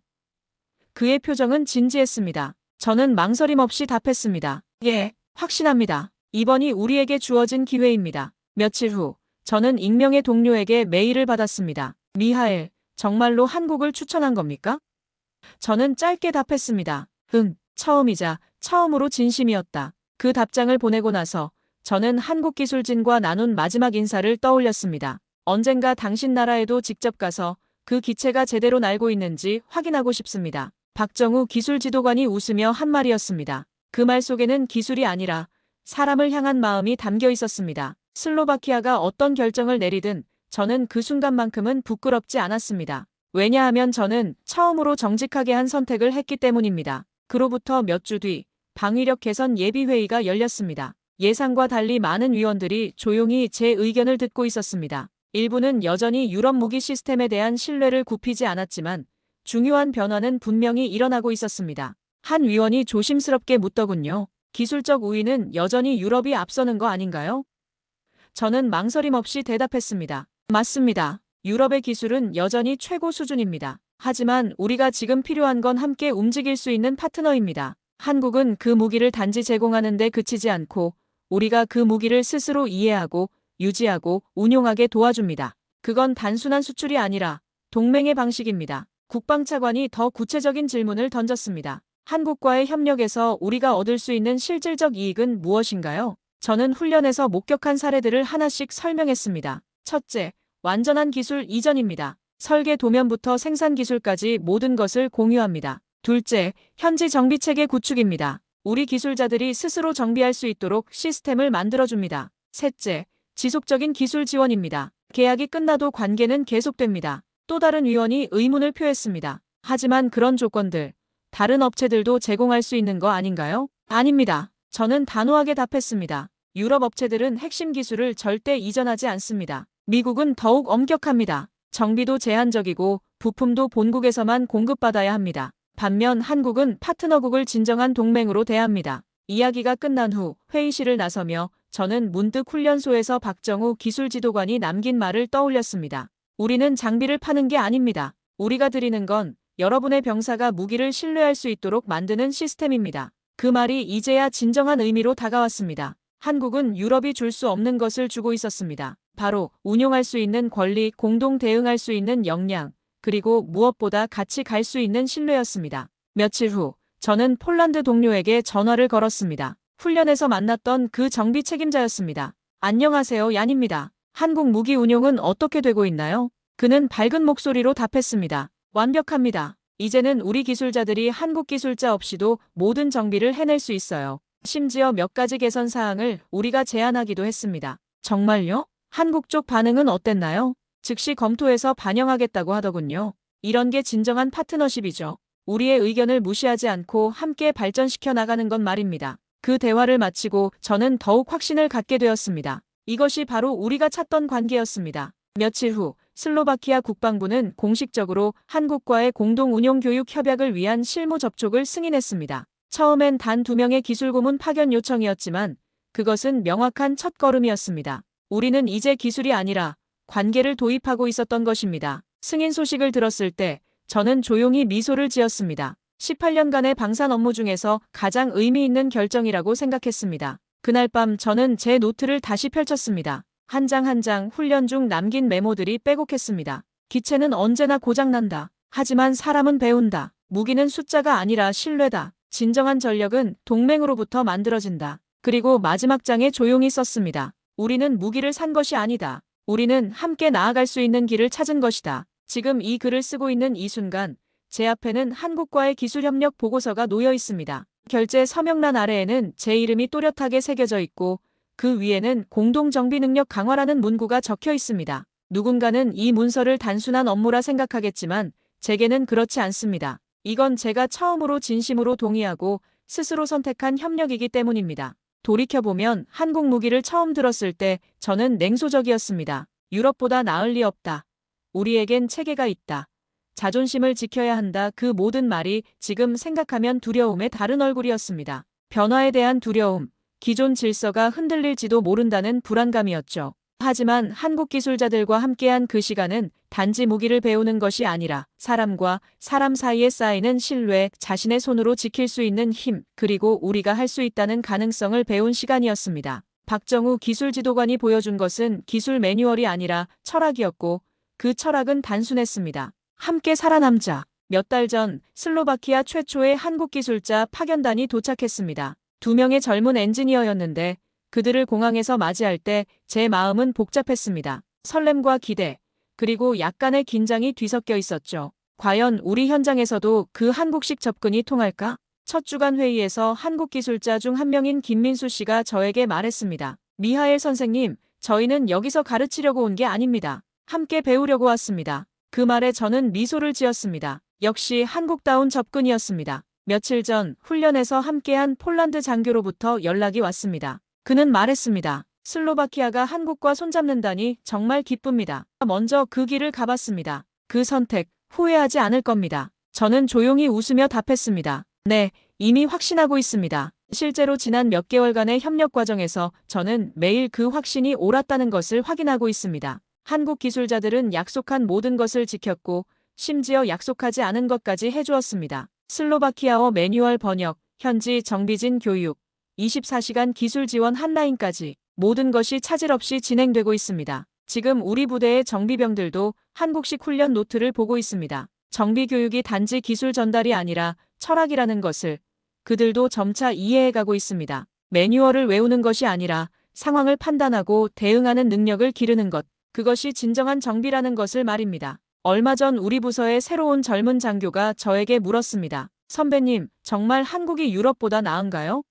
그의 표정은 진지했습니다. 저는 망설임 없이 답했습니다. 예, 확신합니다. 이번이 우리에게 주어진 기회입니다. 며칠 후, 저는 익명의 동료에게 메일을 받았습니다. 미하엘, 정말로 한국을 추천한 겁니까? 저는 짧게 답했습니다. 처음이자 처음으로 진심이었다. 그 답장을 보내고 나서 저는 한국기술진과 나눈 마지막 인사를 떠올렸습니다. 언젠가 당신 나라에도 직접 가서 그 기체가 제대로 날고 있는지 확인하고 싶습니다. 박정우 기술지도관이 웃으며 한 말이었습니다. 그 말 속에는 기술이 아니라 사람을 향한 마음이 담겨 있었습니다. 슬로바키아가 어떤 결정을 내리든 저는 그 순간만큼은 부끄럽지 않았습니다. 왜냐하면 저는 처음으로 정직하게 한 선택을 했기 때문입니다. 그로부터 몇 주 뒤 방위력 개선 예비회의가 열렸습니다. 예상과 달리 많은 위원들이 조용히 제 의견을 듣고 있었습니다. 일부는 여전히 유럽 무기 시스템에 대한 신뢰를 굽히지 않았지만 중요한 변화는 분명히 일어나고 있었습니다. 한 위원이 조심스럽게 묻더군요. 기술적 우위는 여전히 유럽이 앞서는 거 아닌가요? 저는 망설임 없이 대답했습니다. 맞습니다. 유럽의 기술은 여전히 최고 수준입니다. 하지만 우리가 지금 필요한 건 함께 움직일 수 있는 파트너입니다. 한국은 그 무기를 단지 제공하는 데 그치지 않고 우리가 그 무기를 스스로 이해하고 유지하고 운용하게 도와줍니다. 그건 단순한 수출이 아니라 동맹의 방식입니다. 국방차관이 더 구체적인 질문을 던졌습니다. 한국과의 협력에서 우리가 얻을 수 있는 실질적 이익은 무엇인가요? 저는 훈련에서 목격한 사례들을 하나씩 설명했습니다. 첫째, 완전한 기술 이전입니다. 설계 도면부터 생산 기술까지 모든 것을 공유합니다. 둘째, 현지 정비체계 구축입니다. 우리 기술자들이 스스로 정비할 수 있도록 시스템을 만들어줍니다. 셋째, 지속적인 기술 지원입니다. 계약이 끝나도 관계는 계속됩니다. 또 다른 위원이 의문을 표했습니다. 하지만 그런 조건들, 다른 업체들도 제공할 수 있는 거 아닌가요? 아닙니다. 저는 단호하게 답했습니다. 유럽 업체들은 핵심 기술을 절대 이전하지 않습니다. 미국은 더욱 엄격합니다. 정비도 제한적이고 부품도 본국에서만 공급받아야 합니다. 반면 한국은 파트너국을 진정한 동맹으로 대합니다. 이야기가 끝난 후 회의실을 나서며 저는 문득 훈련소에서 박정우 기술지도관이 남긴 말을 떠올렸습니다. 우리는 장비를 파는 게 아닙니다. 우리가 드리는 건 여러분의 병사가 무기를 신뢰할 수 있도록 만드는 시스템입니다. 그 말이 이제야 진정한 의미로 다가왔습니다. 한국은 유럽이 줄 수 없는 것을 주고 있었습니다. 바로 운용할 수 있는 권리, 공동 대응할 수 있는 역량, 그리고 무엇보다 같이 갈 수 있는 신뢰였습니다. 며칠 후 저는 폴란드 동료에게 전화를 걸었습니다. 훈련에서 만났던 그 정비 책임자였습니다. 안녕하세요, 얀입니다. 한국 무기 운용은 어떻게 되고 있나요? 그는 밝은 목소리로 답했습니다. 완벽합니다. 이제는 우리 기술자들이 한국 기술자 없이도 모든 정비를 해낼 수 있어요. 심지어 몇 가지 개선 사항을 우리가 제안하기도 했습니다. 정말요? 한국 쪽 반응은 어땠나요? 즉시 검토해서 반영하겠다고 하더군요. 이런 게 진정한 파트너십이죠. 우리의 의견을 무시하지 않고 함께 발전시켜 나가는 건 말입니다. 그 대화를 마치고 저는 더욱 확신을 갖게 되었습니다. 이것이 바로 우리가 찾던 관계였습니다. 며칠 후 슬로바키아 국방부는 공식적으로 한국과의 공동 운용 교육 협약을 위한 실무 접촉을 승인했습니다. 처음엔 단 2명의 기술고문 파견 요청이었지만 그것은 명확한 첫걸음이었습니다. 우리는 이제 기술이 아니라 관계를 도입하고 있었던 것입니다. 승인 소식을 들었을 때 저는 조용히 미소를 지었습니다. 18년간의 방산 업무 중에서 가장 의미 있는 결정이라고 생각했습니다. 그날 밤 저는 제 노트를 다시 펼쳤습니다. 한 장 한 장 훈련 중 남긴 메모들이 빼곡했습니다. 기체는 언제나 고장난다. 하지만 사람은 배운다. 무기는 숫자가 아니라 신뢰다. 진정한 전력은 동맹으로부터 만들어진다. 그리고 마지막 장에 조용히 썼습니다. 우리는 무기를 산 것이 아니다. 우리는 함께 나아갈 수 있는 길을 찾은 것이다. 지금 이 글을 쓰고 있는 이 순간 제 앞에는 한국과의 기술협력 보고서가 놓여 있습니다. 결제 서명란 아래에는 제 이름이 또렷하게 새겨져 있고 그 위에는 공동정비 능력 강화라는 문구가 적혀 있습니다. 누군가는 이 문서를 단순한 업무라 생각하겠지만 제게는 그렇지 않습니다. 이건 제가 처음으로 진심으로 동의하고 스스로 선택한 협력이기 때문입니다. 돌이켜보면 한국 무기를 처음 들었을 때 저는 냉소적이었습니다. 유럽보다 나을 리 없다. 우리에겐 체계가 있다. 자존심을 지켜야 한다. 그 모든 말이 지금 생각하면 두려움의 다른 얼굴이었습니다. 변화에 대한 두려움, 기존 질서가 흔들릴지도 모른다는 불안감이었죠. 하지만 한국 기술자들과 함께한 그 시간은 단지 무기를 배우는 것이 아니라 사람과 사람 사이에 쌓이는 신뢰, 자신의 손으로 지킬 수 있는 힘, 그리고 우리가 할 수 있다는 가능성을 배운 시간이었습니다. 박정우 기술지도관이 보여준 것은 기술 매뉴얼이 아니라 철학이었고 그 철학은 단순했습니다. 함께 살아남자. 몇 달 전 슬로바키아 최초의 한국 기술자 파견단이 도착했습니다. 2명의 젊은 엔지니어였는데 그들을 공항에서 맞이할 때 제 마음은 복잡했습니다. 설렘과 기대, 그리고 약간의 긴장이 뒤섞여 있었죠. 과연 우리 현장에서도 그 한국식 접근이 통할까? 첫 주간 회의에서 한국 기술자 중 한 명인 김민수 씨가 저에게 말했습니다. 미하엘 선생님, 저희는 여기서 가르치려고 온 게 아닙니다. 함께 배우려고 왔습니다. 그 말에 저는 미소를 지었습니다. 역시 한국다운 접근이었습니다. 며칠 전 훈련에서 함께한 폴란드 장교로부터 연락이 왔습니다. 그는 말했습니다. 슬로바키아가 한국과 손잡는다니 정말 기쁩니다. 먼저 그 길을 가봤습니다. 그 선택 후회하지 않을 겁니다. 저는 조용히 웃으며 답했습니다. 네, 이미 확신하고 있습니다. 실제로 지난 몇 개월간의 협력 과정에서 저는 매일 그 확신이 옳았다는 것을 확인하고 있습니다. 한국 기술자들은 약속한 모든 것을 지켰고 심지어 약속하지 않은 것까지 해주었습니다. 슬로바키아어 매뉴얼 번역, 현지 정비진 교육, 24시간 기술 지원 핫라인까지 모든 것이 차질 없이 진행되고 있습니다. 지금 우리 부대의 정비병들도 한국식 훈련 노트를 보고 있습니다. 정비 교육이 단지 기술 전달이 아니라 철학이라는 것을 그들도 점차 이해해가고 있습니다. 매뉴얼을 외우는 것이 아니라 상황을 판단하고 대응하는 능력을 기르는 것, 그것이 진정한 정비라는 것을 말입니다. 얼마 전 우리 부서의 새로운 젊은 장교가 저에게 물었습니다. 선배님, 정말 한국이 유럽보다 나은가요?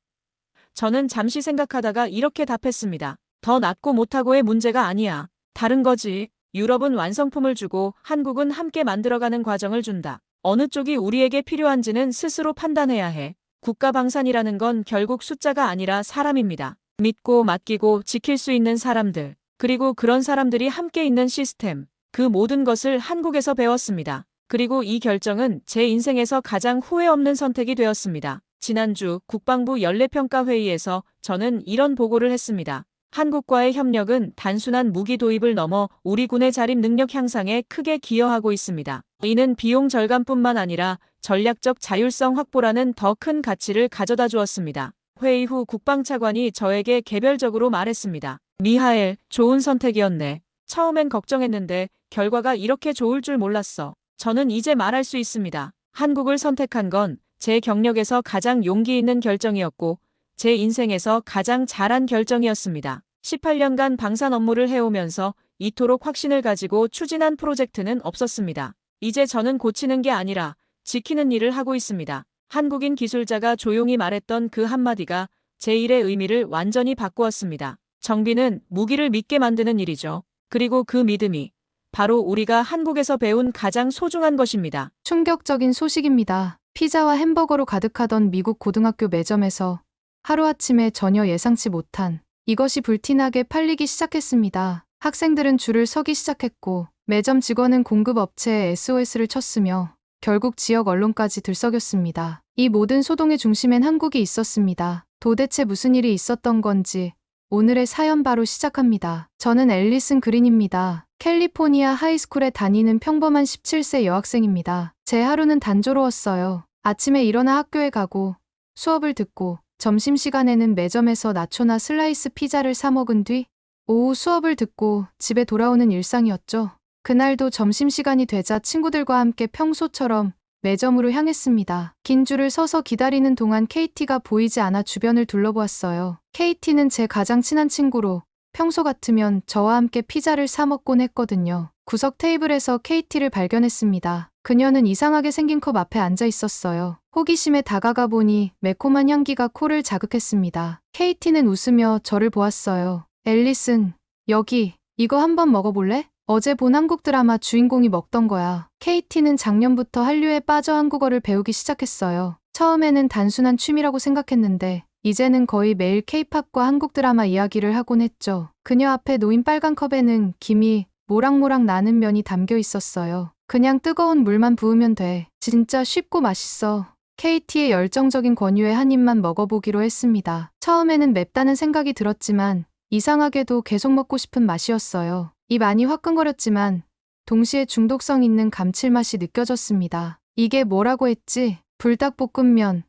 저는 잠시 생각하다가 이렇게 답했습니다. 더 낫고 못하고의 문제가 아니야. 다른 거지. 유럽은 완성품을 주고 한국은 함께 만들어가는 과정을 준다. 어느 쪽이 우리에게 필요한지는 스스로 판단해야 해. 국가 방산이라는 건 결국 숫자가 아니라 사람입니다. 믿고 맡기고 지킬 수 있는 사람들. 그리고 그런 사람들이 함께 있는 시스템, 그 모든 것을 한국에서 배웠습니다. 그리고 이 결정은 제 인생에서 가장 후회 없는 선택이 되었습니다. 지난주 국방부 연례평가회의에서 저는 이런 보고를 했습니다. 한국과의 협력은 단순한 무기 도입을 넘어 우리 군의 자립 능력 향상에 크게 기여하고 있습니다. 이는 비용 절감뿐만 아니라 전략적 자율성 확보라는 더 큰 가치를 가져다 주었습니다. 회의 후 국방차관이 저에게 개별적으로 말했습니다. 미하엘, 좋은 선택이었네. 처음엔 걱정했는데 결과가 이렇게 좋을 줄 몰랐어. 저는 이제 말할 수 있습니다. 한국을 선택한 건 제 경력에서 가장 용기 있는 결정이었고 제 인생에서 가장 잘한 결정이었습니다. 18년간 방산 업무를 해오면서 이토록 확신을 가지고 추진한 프로젝트는 없었습니다. 이제 저는 고치는 게 아니라 지키는 일을 하고 있습니다. 한국인 기술자가 조용히 말했던 그 한마디가 제 일의 의미를 완전히 바꾸었습니다. 정비는 무기를 믿게 만드는 일이죠. 그리고 그 믿음이 바로 우리가 한국에서 배운 가장 소중한 것입니다. 충격적인 소식입니다. 피자와 햄버거로 가득하던 미국 고등학교 매점에서 하루아침에 전혀 예상치 못한 이것이 불티나게 팔리기 시작했습니다. 학생들은 줄을 서기 시작했고 매점 직원은 공급업체에 SOS를 쳤으며 결국 지역 언론까지 들썩였습니다. 이 모든 소동의 중심엔 한국이 있었습니다. 도대체 무슨 일이 있었던 건지 오늘의 사연 바로 시작합니다. 저는 앨리슨 그린입니다. 캘리포니아 하이스쿨에 다니는 평범한 17세 여학생입니다. 제 하루는 단조로웠어요. 아침에 일어나 학교에 가고 수업을 듣고 점심시간에는 매점에서 나초나 슬라이스 피자를 사 먹은 뒤 오후 수업을 듣고 집에 돌아오는 일상이었죠. 그날도 점심시간이 되자 친구들과 함께 평소처럼 매점으로 향했습니다. 긴 줄을 서서 기다리는 동안 KT가 보이지 않아 주변을 둘러보았어요. KT는 제 가장 친한 친구로 평소 같으면 저와 함께 피자를 사 먹곤 했거든요. 구석 테이블에서 KT를 발견했습니다. 그녀는 이상하게 생긴 컵 앞에 앉아 있었어요. 호기심에 다가가 보니 매콤한 향기가 코를 자극했습니다. KT는 웃으며 저를 보았어요. 앨리슨, 여기, 이거 한번 먹어볼래? 어제 본 한국 드라마 주인공이 먹던 거야. KT는 작년부터 한류에 빠져 한국어를 배우기 시작했어요. 처음에는 단순한 취미라고 생각했는데 이제는 거의 매일 K-팝과 한국 드라마 이야기를 하곤 했죠. 그녀 앞에 놓인 빨간 컵에는 김이 모락모락 나는 면이 담겨 있었어요. 그냥 뜨거운 물만 부으면 돼. 진짜 쉽고 맛있어. KT의 열정적인 권유에 한 입만 먹어보기로 했습니다. 처음에는 맵다는 생각이 들었지만 이상하게도 계속 먹고 싶은 맛이었어요. 입 안이 화끈거렸지만 동시에 중독성 있는 감칠맛이 느껴졌습니다. 이게 뭐라고 했지? 불닭볶음면.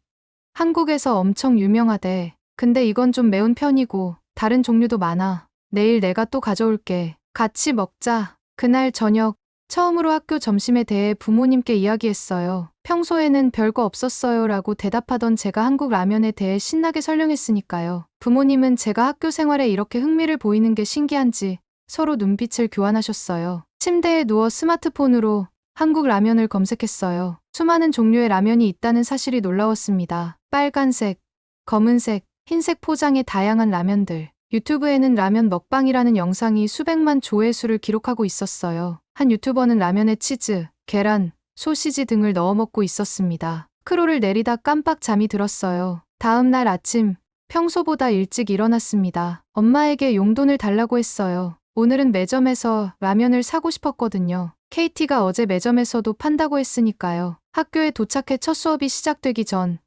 한국에서 엄청 유명하대. 근데 이건 좀 매운 편이고 다른 종류도 많아. 내일 내가 또 가져올게. 같이 먹자. 그날 저녁 처음으로 학교 점심에 대해 부모님께 이야기했어요. 평소에는 별거 없었어요 라고 대답하던 제가 한국 라면에 대해 신나게 설명했으니까요. 부모님은 제가 학교 생활에 이렇게 흥미를 보이는 게 신기한지 서로 눈빛을 교환하셨어요. 침대에 누워 스마트폰으로 한국 라면을 검색했어요. 수많은 종류의 라면이 있다는 사실이 놀라웠습니다. 빨간색, 검은색, 흰색 포장의 다양한 라면들. 유튜브에는 라면 먹방이라는 영상이 수백만 조회수를 기록하고 있었어요. 한 유튜버는 라면에 치즈, 계란, 소시지 등을 넣어 먹고 있었습니다. 크로를 내리다 깜빡 잠이 들었어요. 다음 날 아침, 평소보다 일찍 일어났습니다. 엄마에게 용돈을 달라고 했어요. 오늘은 매점에서 라면을 사고 싶었거든요. KT가 어제 매점에서도 판다고 했으니까요. 학교에 도착해 첫 수업이 시작되기 전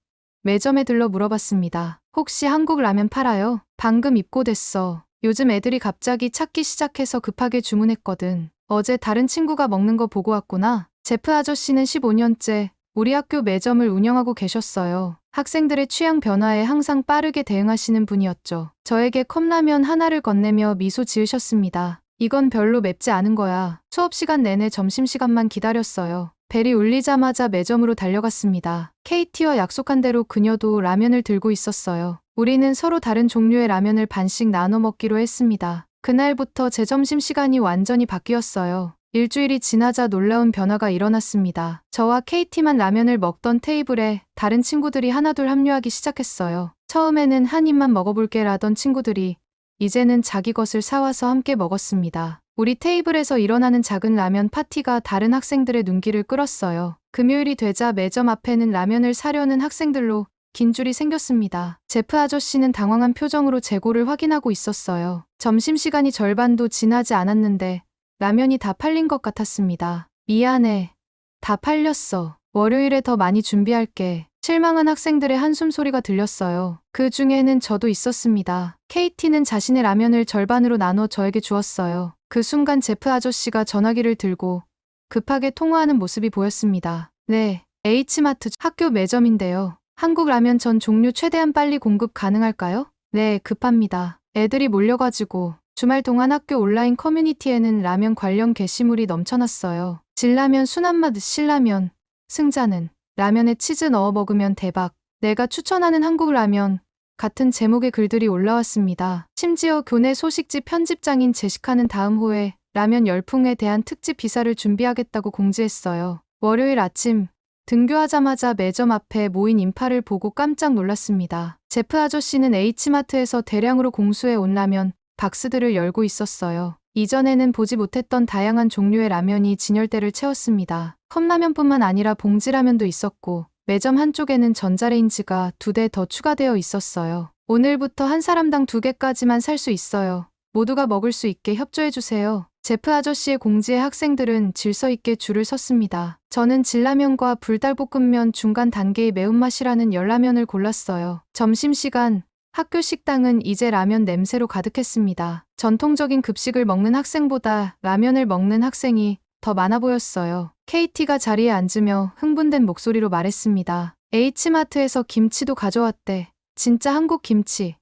매점에 들러 물어봤습니다. 혹시 한국 라면 팔아요? 방금 입고됐어. 요즘 애들이 갑자기 찾기 시작해서 급하게 주문했거든. 어제 다른 친구가 먹는 거 보고 왔구나. 제프 아저씨는 15년째 우리 학교 매점을 운영하고 계셨어요. 학생들의 취향 변화에 항상 빠르게 대응하시는 분이었죠. 저에게 컵라면 하나를 건네며 미소 지으셨습니다. 이건 별로 맵지 않은 거야. 수업 시간 내내 점심시간만 기다렸어요. 벨이 울리자마자 매점으로 달려갔습니다. KT와 약속한 대로 그녀도 라면을 들고 있었어요. 우리는 서로 다른 종류의 라면을 반씩 나눠 먹기로 했습니다. 그날부터 제 점심시간이 완전히 바뀌었어요. 일주일이 지나자 놀라운 변화가 일어났습니다. 저와 KT만 라면을 먹던 테이블에 다른 친구들이 하나둘 합류하기 시작했어요. 처음에는 한 입만 먹어볼게 라던 친구들이 이제는 자기 것을 사와서 함께 먹었습니다. 우리 테이블에서 일어나는 작은 라면 파티가 다른 학생들의 눈길을 끌었어요. 금요일이 되자 매점 앞에는 라면을 사려는 학생들로 긴 줄이 생겼습니다. 제프 아저씨는 당황한 표정으로 재고를 확인하고 있었어요. 점심시간이 절반도 지나지 않았는데 라면이 다 팔린 것 같았습니다. 미안해. 다 팔렸어. 월요일에 더 많이 준비할게. 실망한 학생들의 한숨 소리가 들렸어요. 그 중에는 저도 있었습니다. KT는 자신의 라면을 절반으로 나눠 저에게 주었어요. 그 순간 제프 아저씨가 전화기를 들고 급하게 통화하는 모습이 보였습니다. 네, H마트 학교 매점인데요. 한국 라면 전 종류 최대한 빨리 공급 가능할까요? 네, 급합니다. 애들이 몰려가지고 주말 동안 학교 온라인 커뮤니티에는 라면 관련 게시물이 넘쳐났어요. 진라면, 순한맛, 신라면, 승자는 라면에 치즈 넣어 먹으면 대박. 내가 추천하는 한국 라면 같은 제목의 글들이 올라왔습니다. 심지어 교내 소식지 편집장인 제시카는 다음 호에 라면 열풍에 대한 특집 기사를 준비하겠다고 공지했어요. 월요일 아침 등교하자마자 매점 앞에 모인 인파를 보고 깜짝 놀랐습니다. 제프 아저씨는 H마트에서 대량으로 공수해 온 라면 박스들을 열고 있었어요. 이전에는 보지 못했던 다양한 종류의 라면이 진열대를 채웠습니다. 컵라면뿐만 아니라 봉지라면도 있었고 매점 한쪽에는 전자레인지가 2대 더 추가되어 있었어요. 오늘부터 한 사람당 2개까지만 살 수 있어요. 모두가 먹을 수 있게 협조해주세요. 제프 아저씨의 공지에 학생들은 질서 있게 줄을 섰습니다. 저는 진라면과 불닭볶음면 중간 단계의 매운맛이라는 열라면을 골랐어요. 점심시간 학교 식당은 이제 라면 냄새로 가득했습니다. 전통적인 급식을 먹는 학생보다 라면을 먹는 학생이 더 많아 보였어요. KT가 자리에 앉으며 흥분된 목소리로 말했습니다. H마트에서 김치도 가져왔대. 진짜 한국 김치.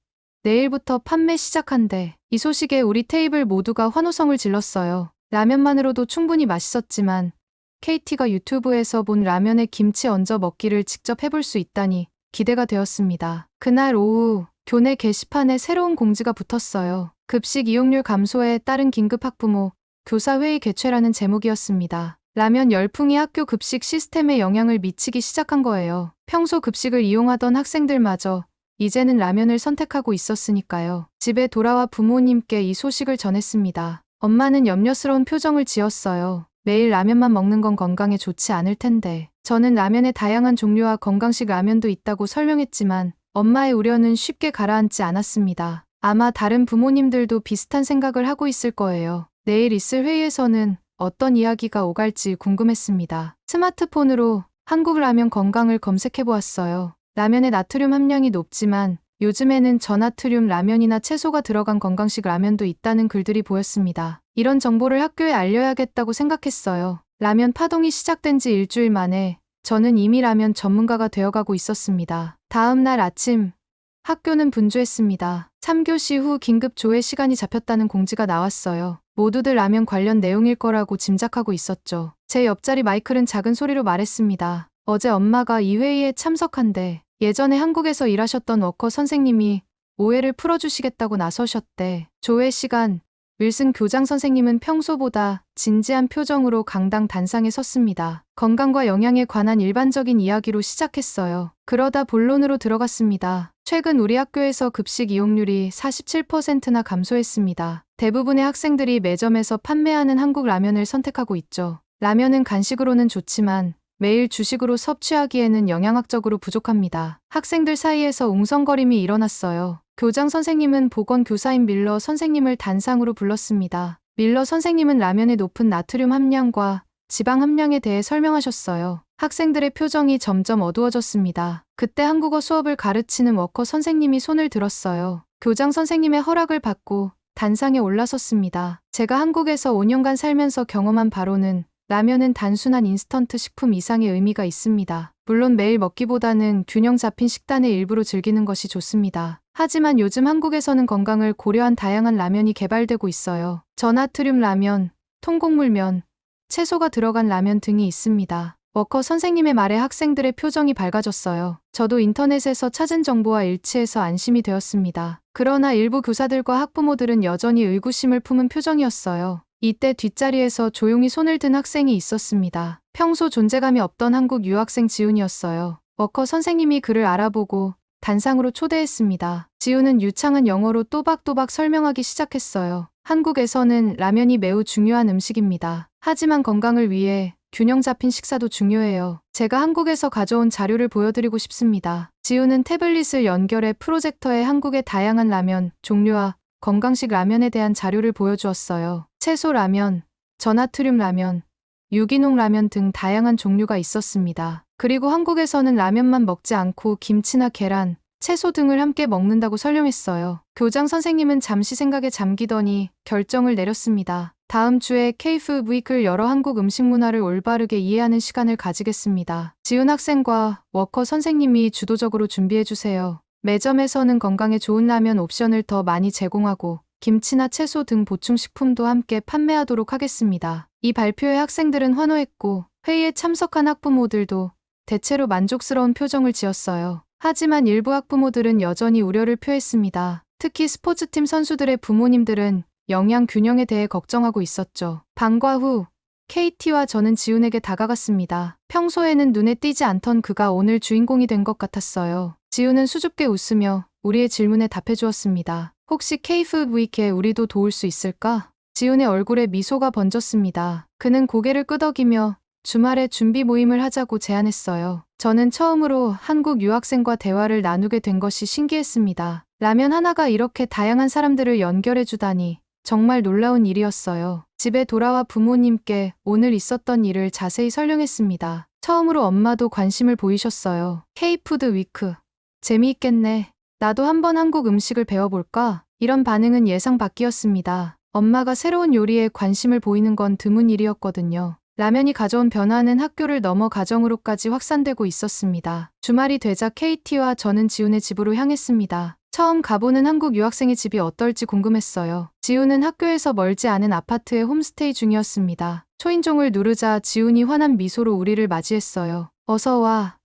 내일부터 판매 시작한대. 이 소식에 우리 테이블 모두가 환호성을 질렀어요. 라면만으로도 충분히 맛있었지만 KT가 유튜브에서 본 라면에 김치 얹어 먹기를 직접 해볼 수 있다니 기대가 되었습니다. 그날 오후 교내 게시판에 새로운 공지가 붙었어요. 급식 이용률 감소에 따른 긴급 학부모 교사회의 개최라는 제목이었습니다. 라면 열풍이 학교 급식 시스템에 영향을 미치기 시작한 거예요. 평소 급식을 이용하던 학생들마저 이제는 라면을 선택하고 있었으니까요. 집에 돌아와 부모님께 이 소식을 전했습니다. 엄마는 염려스러운 표정을 지었어요. 매일 라면만 먹는 건 건강에 좋지 않을 텐데. 저는 라면의 다양한 종류와 건강식 라면도 있다고 설명했지만 엄마의 우려는 쉽게 가라앉지 않았습니다. 아마 다른 부모님들도 비슷한 생각을 하고 있을 거예요. 내일 있을 회의에서는 어떤 이야기가 오갈지 궁금했습니다. 스마트폰으로 한국 라면 건강을 검색해 보았어요. 라면의 나트륨 함량이 높지만 요즘에는 저나트륨 라면이나 채소가 들어간 건강식 라면도 있다는 글들이 보였습니다. 이런 정보를 학교에 알려야겠다고 생각했어요. 라면 파동이 시작된 지 일주일 만에 저는 이미 라면 전문가가 되어가고 있었습니다. 다음 날 아침 학교는 분주했습니다. 3교시 후 긴급 조회 시간이 잡혔다는 공지가 나왔어요. 모두들 라면 관련 내용일 거라고 짐작하고 있었죠. 제 옆자리 마이클은 작은 소리로 말했습니다. 어제 엄마가 이 회의에 참석한대. 예전에 한국에서 일하셨던 워커 선생님이 오해를 풀어주시겠다고 나서셨대. 조회 시간, 윌슨 교장 선생님은 평소보다 진지한 표정으로 강당 단상에 섰습니다. 건강과 영양에 관한 일반적인 이야기로 시작했어요. 그러다 본론으로 들어갔습니다. 최근 우리 학교에서 급식 이용률이 47%나 감소했습니다. 대부분의 학생들이 매점에서 판매하는 한국 라면을 선택하고 있죠. 라면은 간식으로는 좋지만 매일 주식으로 섭취하기에는 영양학적으로 부족합니다. 학생들 사이에서 웅성거림이 일어났어요. 교장 선생님은 보건교사인 밀러 선생님을 단상으로 불렀습니다. 밀러 선생님은 라면의 높은 나트륨 함량과 지방 함량에 대해 설명하셨어요. 학생들의 표정이 점점 어두워졌습니다. 그때 한국어 수업을 가르치는 워커 선생님이 손을 들었어요. 교장 선생님의 허락을 받고 단상에 올라섰습니다. 제가 한국에서 5년간 살면서 경험한 바로는 라면은 단순한 인스턴트 식품 이상의 의미가 있습니다. 물론 매일 먹기보다는 균형 잡힌 식단의 일부로 즐기는 것이 좋습니다. 하지만 요즘 한국에서는 건강을 고려한 다양한 라면이 개발되고 있어요. 저나트륨 라면, 통곡물면, 채소가 들어간 라면 등이 있습니다. 워커 선생님의 말에 학생들의 표정이 밝아졌어요. 저도 인터넷에서 찾은 정보와 일치해서 안심이 되었습니다. 그러나 일부 교사들과 학부모들은 여전히 의구심을 품은 표정이었어요. 이때 뒷자리에서 조용히 손을 든 학생이 있었습니다. 평소 존재감이 없던 한국 유학생 지훈이었어요. 워커 선생님이 그를 알아보고 단상으로 초대했습니다. 지훈은 유창한 영어로 또박또박 설명하기 시작했어요. 한국에서는 라면이 매우 중요한 음식입니다. 하지만 건강을 위해 균형 잡힌 식사도 중요해요. 제가 한국에서 가져온 자료를 보여드리고 싶습니다. 지우는 태블릿을 연결해 프로젝터에 한국의 다양한 라면 종류와 건강식 라면에 대한 자료를 보여주었어요. 채소 라면, 저나트륨 라면, 유기농 라면 등 다양한 종류가 있었습니다. 그리고 한국에서는 라면만 먹지 않고 김치나 계란, 채소 등을 함께 먹는다고 설명했어요. 교장 선생님은 잠시 생각에 잠기더니 결정을 내렸습니다. 다음 주에 K-Food Week을 열어 한국 음식 문화를 올바르게 이해하는 시간을 가지겠습니다. 지훈 학생과 워커 선생님이 주도적으로 준비해주세요. 매점에서는 건강에 좋은 라면 옵션을 더 많이 제공하고 김치나 채소 등 보충식품도 함께 판매하도록 하겠습니다. 이 발표에 학생들은 환호했고 회의에 참석한 학부모들도 대체로 만족스러운 표정을 지었어요. 하지만 일부 학부모들은 여전히 우려를 표했습니다. 특히 스포츠팀 선수들의 부모님들은 영양 균형에 대해 걱정하고 있었죠. 방과 후 KT와 저는 지훈에게 다가갔습니다. 평소에는 눈에 띄지 않던 그가 오늘 주인공이 된 것 같았어요. 지훈은 수줍게 웃으며 우리의 질문에 답해 주었습니다. 혹시 K-Food Week에 우리도 도울 수 있을까? 지훈의 얼굴에 미소가 번졌습니다. 그는 고개를 끄덕이며 주말에 준비 모임을 하자고 제안했어요. 저는 처음으로 한국 유학생과 대화를 나누게 된 것이 신기했습니다. 라면 하나가 이렇게 다양한 사람들을 연결해 주다니 정말 놀라운 일이었어요. 집에 돌아와 부모님께 오늘 있었던 일을 자세히 설명했습니다. 처음으로 엄마도 관심을 보이셨어요. K-푸드 위크. 재미있겠네. 나도 한번 한국 음식을 배워볼까? 이런 반응은 예상 밖이었습니다. 엄마가 새로운 요리에 관심을 보이는 건 드문 일이었거든요. 라면이 가져온 변화는 학교를 넘어 가정으로까지 확산되고 있었습니다. 주말이 되자 KT와 저는 지훈의 집으로 향했습니다. 처음 가보는 한국 유학생의 집이 어떨지 궁금했어요. 지훈은 학교에서 멀지 않은 아파트에 홈스테이 중이었습니다. 초인종을 누르자 지훈이 환한 미소로 우리를 맞이했어요. 어서 와.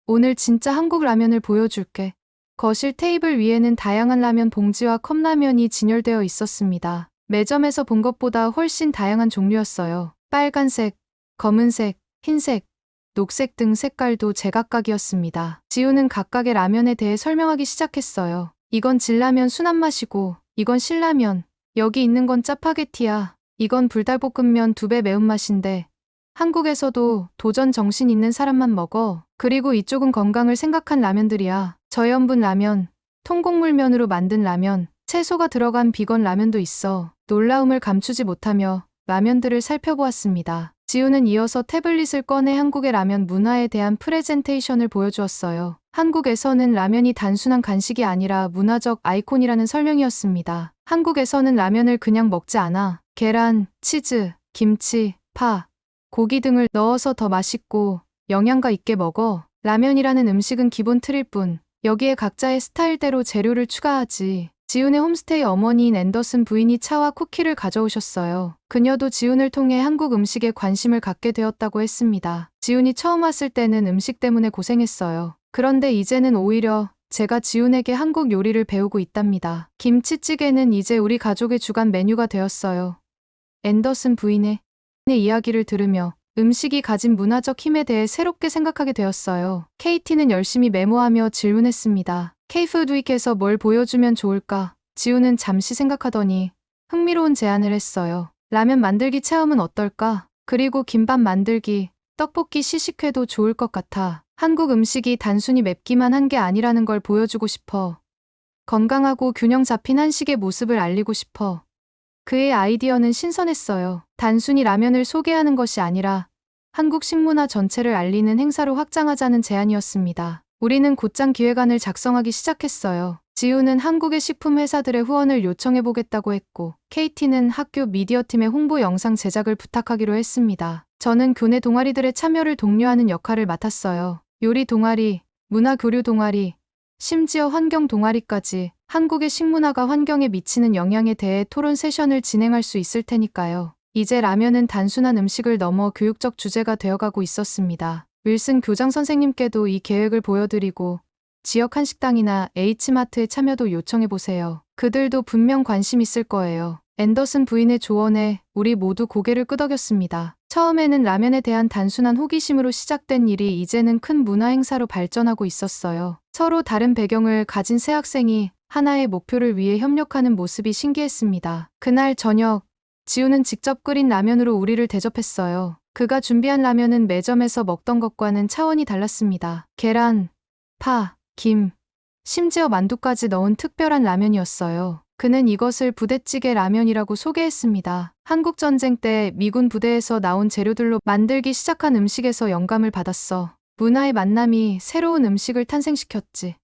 오늘 진짜 한국 라면을 보여줄게. 거실 테이블 위에는 다양한 라면 봉지와 컵라면이 진열되어 있었습니다. 매점에서 본 것보다 훨씬 다양한 종류였어요. 빨간색, 검은색, 흰색, 녹색 등 색깔도 제각각이었습니다. 지훈은 각각의 라면에 대해 설명하기 시작했어요. 이건 진라면 순한 맛이고, 이건 신라면, 여기 있는 건 짜파게티야. 이건 불닭볶음면 2배 매운맛인데, 한국에서도 도전 정신 있는 사람만 먹어. 그리고 이쪽은 건강을 생각한 라면들이야. 저염분 라면, 통곡물면으로 만든 라면, 채소가 들어간 비건 라면도 있어. 놀라움을 감추지 못하며 라면들을 살펴보았습니다. 지훈은 이어서 태블릿을 꺼내 한국의 라면 문화에 대한 프레젠테이션을 보여주었어요. 한국에서는 라면이 단순한 간식이 아니라 문화적 아이콘이라는 설명이었습니다. 한국에서는 라면을 그냥 먹지 않아. 계란, 치즈, 김치, 파, 고기 등을 넣어서 더 맛있고 영양가 있게 먹어. 라면이라는 음식은 기본 틀일 뿐, 여기에 각자의 스타일대로 재료를 추가하지. 지훈의 홈스테이 어머니인 앤더슨 부인이 차와 쿠키를 가져오셨어요. 그녀도 지훈을 통해 한국 음식에 관심을 갖게 되었다고 했습니다. 지훈이 처음 왔을 때는 음식 때문에 고생했어요. 그런데 이제는 오히려 제가 지훈에게 한국 요리를 배우고 있답니다. 김치찌개는 이제 우리 가족의 주간 메뉴가 되었어요. 앤더슨 부인의 이야기를 들으며 음식이 가진 문화적 힘에 대해 새롭게 생각하게 되었어요. KT는 열심히 메모하며 질문했습니다. K-Food Week에서 뭘 보여주면 좋을까? 지훈은 잠시 생각하더니 흥미로운 제안을 했어요. 라면 만들기 체험은 어떨까? 그리고 김밥 만들기, 떡볶이 시식회도 좋을 것 같아. 한국 음식이 단순히 맵기만 한 게 아니라는 걸 보여주고 싶어. 건강하고 균형 잡힌 한식의 모습을 알리고 싶어. 그의 아이디어는 신선했어요. 단순히 라면을 소개하는 것이 아니라 한국 식문화 전체를 알리는 행사로 확장하자는 제안이었습니다. 우리는 곧장 기획안을 작성하기 시작했어요. 지훈은 한국의 식품 회사들의 후원을 요청해보겠다고 했고, KT는 학교 미디어팀의 홍보 영상 제작을 부탁하기로 했습니다. 저는 교내 동아리들의 참여를 독려하는 역할을 맡았어요. 요리 동아리, 문화 교류 동아리, 심지어 환경 동아리까지 한국의 식문화가 환경에 미치는 영향에 대해 토론 세션을 진행할 수 있을 테니까요. 이제 라면은 단순한 음식을 넘어 교육적 주제가 되어가고 있었습니다. 윌슨 교장 선생님께도 이 계획을 보여드리고 지역 한식당이나 H마트의 참여도 요청해보세요. 그들도 분명 관심 있을 거예요. 앤더슨 부인의 조언에 우리 모두 고개를 끄덕였습니다. 처음에는 라면에 대한 단순한 호기심으로 시작된 일이 이제는 큰 문화 행사로 발전하고 있었어요. 서로 다른 배경을 가진 세 학생이 하나의 목표를 위해 협력하는 모습이 신기했습니다. 그날 저녁, 지훈은 직접 끓인 라면으로 우리를 대접했어요. 그가 준비한 라면은 매점에서 먹던 것과는 차원이 달랐습니다. 계란, 파, 김, 심지어 만두까지 넣은 특별한 라면이었어요. 그는 이것을 부대찌개 라면이라고 소개했습니다. 한국전쟁 때 미군 부대에서 나온 재료들로 만들기 시작한 음식에서 영감을 받았어. 문화의 만남이 새로운 음식을 탄생시켰지.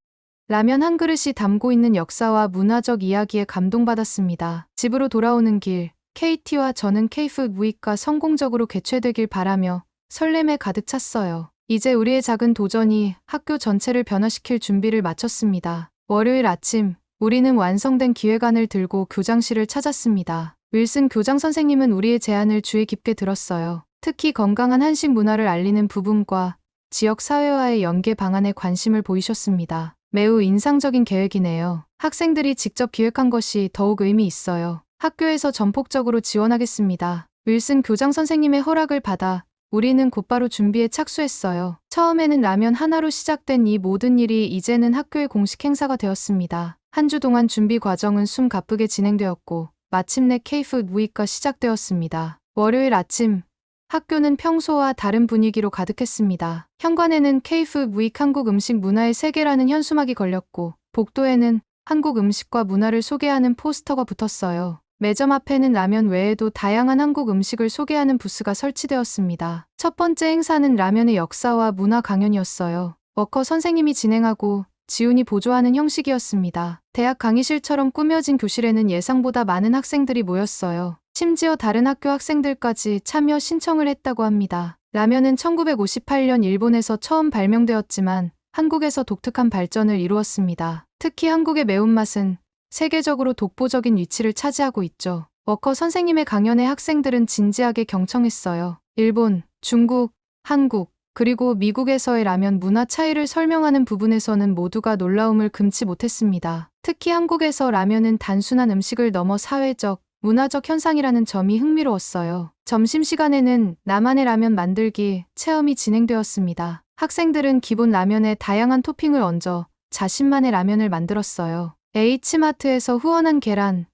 라면 한 그릇이 담고 있는 역사와 문화적 이야기에 감동받았습니다. 집으로 돌아오는 길, KT와 저는 K푸드 위크가 성공적으로 개최되길 바라며 설렘에 가득 찼어요. 이제 우리의 작은 도전이 학교 전체를 변화시킬 준비를 마쳤습니다. 월요일 아침, 우리는 완성된 기획안을 들고 교장실을 찾았습니다. 윌슨 교장 선생님은 우리의 제안을 주의 깊게 들었어요. 특히 건강한 한식 문화를 알리는 부분과 지역 사회와의 연계 방안에 관심을 보이셨습니다. 매우 인상적인 계획이네요. 학생들이 직접 기획한 것이 더욱 의미 있어요. 학교에서 전폭적으로 지원하겠습니다. 윌슨 교장 선생님의 허락을 받아 우리는 곧바로 준비에 착수했어요. 처음에는 라면 하나로 시작된 이 모든 일이 이제는 학교의 공식 행사가 되었습니다. 한 주 동안 준비 과정은 숨 가쁘게 진행되었고 마침내 K푸드 위크가 시작되었습니다. 월요일 아침, 학교는 평소와 다른 분위기로 가득했습니다. 현관에는 K푸드 위크 한국 음식 문화의 세계라는 현수막이 걸렸고 복도에는 한국 음식과 문화를 소개하는 포스터가 붙었어요. 매점 앞에는 라면 외에도 다양한 한국 음식을 소개하는 부스가 설치되었습니다. 첫 번째 행사는 라면의 역사와 문화 강연이었어요. 워커 선생님이 진행하고 지훈이 보조하는 형식이었습니다. 대학 강의실처럼 꾸며진 교실에는 예상보다 많은 학생들이 모였어요. 심지어 다른 학교 학생들까지 참여 신청을 했다고 합니다. 라면은 1958년 일본에서 처음 발명되었지만 한국에서 독특한 발전을 이루었습니다. 특히 한국의 매운맛은 세계적으로 독보적인 위치를 차지하고 있죠. 워커 선생님의 강연에 학생들은 진지하게 경청했어요. 일본, 중국, 한국, 그리고 미국에서의 라면 문화 차이를 설명하는 부분에서는 모두가 놀라움을 금치 못했습니다. 특히 한국에서 라면은 단순한 음식을 넘어 사회적, 문화적 현상이라는 점이 흥미로웠어요. 점심시간에는 나만의 라면 만들기 체험이 진행되었습니다. 학생들은 기본 라면에 다양한 토핑을 얹어 자신만의 라면을 만들었어요. H마트에서 후원한 계란,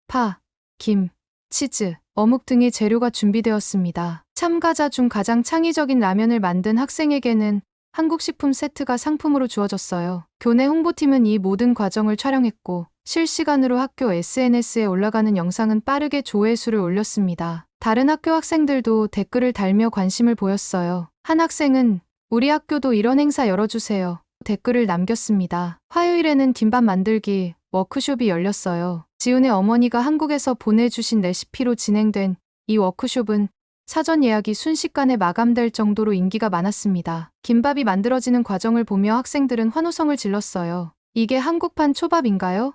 파, 김, 치즈, 어묵 등의 재료가 준비되었습니다. 참가자 중 가장 창의적인 라면을 만든 학생에게는 한국식품 세트가 상품으로 주어졌어요. 교내 홍보팀은 이 모든 과정을 촬영했고 실시간으로 학교 SNS에 올라가는 영상은 빠르게 조회수를 올렸습니다. 다른 학교 학생들도 댓글을 달며 관심을 보였어요. 한 학생은 우리 학교도 이런 행사 열어주세요. 댓글을 남겼습니다. 화요일에는 김밥 만들기 워크숍이 열렸어요. 지훈의 어머니가 한국에서 보내주신 레시피로 진행된 이 워크숍은 사전 예약이 순식간에 마감될 정도로 인기가 많았습니다. 김밥이 만들어지는 과정을 보며 학생들은 환호성을 질렀어요. 이게 한국판 초밥인가요?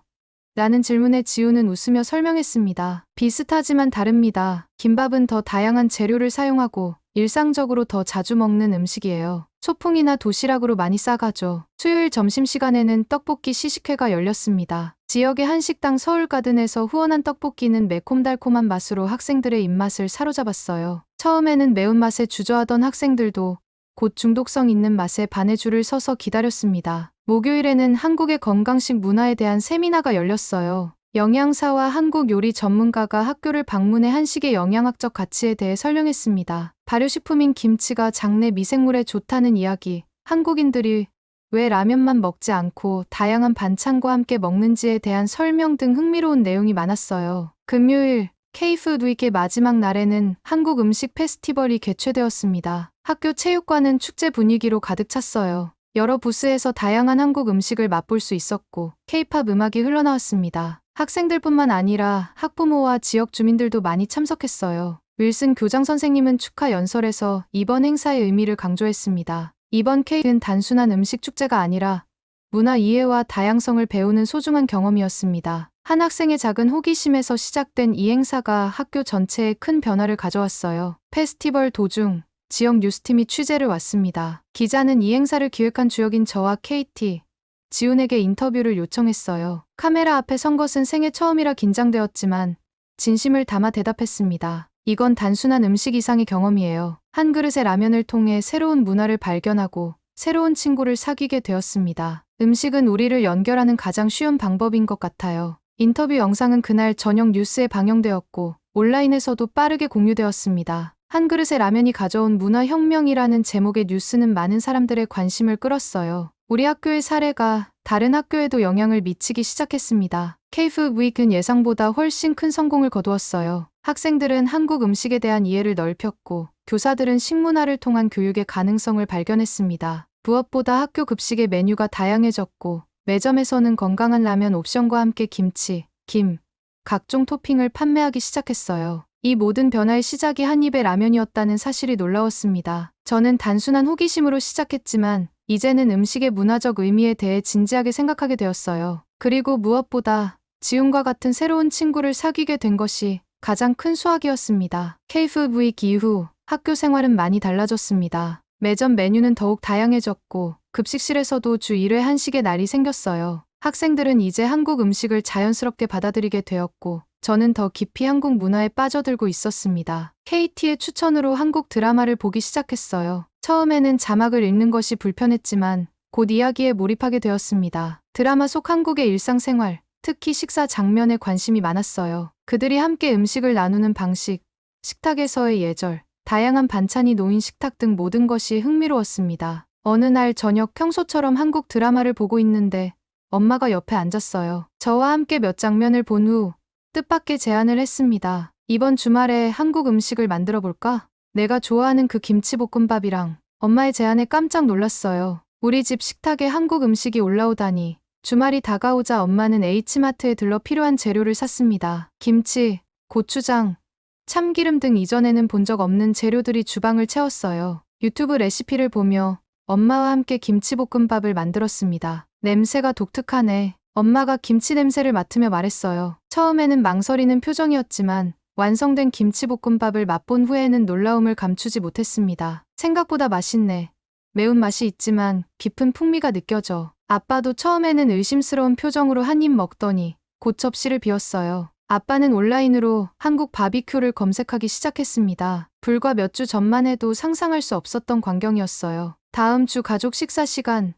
라는 질문에 지훈은 웃으며 설명했습니다. 비슷하지만 다릅니다. 김밥은 더 다양한 재료를 사용하고 일상적으로 더 자주 먹는 음식이에요. 소풍이나 도시락으로 많이 싸가죠. 수요일 점심시간에는 떡볶이 시식회가 열렸습니다. 지역의 한식당 서울가든에서 후원한 떡볶이는 매콤달콤한 맛으로 학생들의 입맛을 사로잡았어요. 처음에는 매운맛에 주저하던 학생들도 곧 중독성 있는 맛에 반해 줄을 서서 기다렸습니다. 목요일에는 한국의 건강식 문화에 대한 세미나가 열렸어요. 영양사와 한국 요리 전문가가 학교를 방문해 한식의 영양학적 가치에 대해 설명했습니다. 발효식품인 김치가 장내 미생물에 좋다는 이야기, 한국인들이 왜 라면만 먹지 않고 다양한 반찬과 함께 먹는지에 대한 설명 등 흥미로운 내용이 많았어요. 금요일, K푸드 위크의 마지막 날에는 한국 음식 페스티벌이 개최되었습니다. 학교 체육관은 축제 분위기로 가득 찼어요. 여러 부스에서 다양한 한국 음식을 맛볼 수 있었고 K-팝 음악이 흘러나왔습니다. 학생들뿐만 아니라 학부모와 지역 주민들도 많이 참석했어요. 윌슨 교장 선생님은 축하 연설에서 이번 행사의 의미를 강조했습니다. 이번 K는 단순한 음식 축제가 아니라 문화 이해와 다양성을 배우는 소중한 경험이었습니다. 한 학생의 작은 호기심에서 시작된 이 행사가 학교 전체에 큰 변화를 가져왔어요. 페스티벌 도중 지역 뉴스팀이 취재를 왔습니다. 기자는 이 행사를 기획한 주역인 저와 KT, 지훈에게 인터뷰를 요청했어요. 카메라 앞에 선 것은 생애 처음이라 긴장되었지만 진심을 담아 대답했습니다. 이건 단순한 음식 이상의 경험이에요. 한 그릇의 라면을 통해 새로운 문화를 발견하고 새로운 친구를 사귀게 되었습니다. 음식은 우리를 연결하는 가장 쉬운 방법인 것 같아요. 인터뷰 영상은 그날 저녁 뉴스에 방영되었고 온라인에서도 빠르게 공유되었습니다. 한 그릇의 라면이 가져온 문화혁명이라는 제목의 뉴스는 많은 사람들의 관심을 끌었어요. 우리 학교의 사례가 다른 학교에도 영향을 미치기 시작했습니다. K-푸드 위크는 예상보다 훨씬 큰 성공을 거두었어요. 학생들은 한국 음식에 대한 이해를 넓혔고 교사들은 식문화를 통한 교육의 가능성을 발견했습니다. 무엇보다 학교 급식의 메뉴가 다양해졌고 매점에서는 건강한 라면 옵션과 함께 김치, 김, 각종 토핑을 판매하기 시작했어요. 이 모든 변화의 시작이 한 입의 라면이었다는 사실이 놀라웠습니다. 저는 단순한 호기심으로 시작했지만 이제는 음식의 문화적 의미에 대해 진지하게 생각하게 되었어요. 그리고 무엇보다 지훈과 같은 새로운 친구를 사귀게 된 것이 가장 큰 수확이었습니다. K-푸드 위크 이후 학교 생활은 많이 달라졌습니다. 매점 메뉴는 더욱 다양해졌고 급식실에서도 주 1회 한식의 날이 생겼어요. 학생들은 이제 한국 음식을 자연스럽게 받아들이게 되었고 저는 더 깊이 한국 문화에 빠져들고 있었습니다. KT의 추천으로 한국 드라마를 보기 시작했어요. 처음에는 자막을 읽는 것이 불편했지만 곧 이야기에 몰입하게 되었습니다. 드라마 속 한국의 일상생활, 특히 식사 장면에 관심이 많았어요. 그들이 함께 음식을 나누는 방식, 식탁에서의 예절, 다양한 반찬이 놓인 식탁 등 모든 것이 흥미로웠습니다. 어느 날 저녁 평소처럼 한국 드라마를 보고 있는데 엄마가 옆에 앉았어요. 저와 함께 몇 장면을 본 후 뜻밖의 제안을 했습니다. 이번 주말에 한국 음식을 만들어 볼까? 내가 좋아하는 그 김치볶음밥이랑. 엄마의 제안에 깜짝 놀랐어요. 우리 집 식탁에 한국 음식이 올라오다니. 주말이 다가오자 엄마는 H마트에 들러 필요한 재료를 샀습니다. 김치, 고추장, 참기름 등 이전에는 본 적 없는 재료들이 주방을 채웠어요. 유튜브 레시피를 보며 엄마와 함께 김치볶음밥을 만들었습니다. 냄새가 독특하네. 엄마가 김치 냄새를 맡으며 말했어요. 처음에는 망설이는 표정이었지만 완성된 김치볶음밥을 맛본 후에는 놀라움을 감추지 못했습니다. 생각보다 맛있네. 매운맛이 있지만 깊은 풍미가 느껴져. 아빠도 처음에는 의심스러운 표정으로 한 입 먹더니 곧 접시를 비웠어요. 아빠는 온라인으로 한국 바비큐를 검색하기 시작했습니다. 불과 몇 주 전만 해도 상상할 수 없었던 광경이었어요. 다음 주 가족 식사 시간.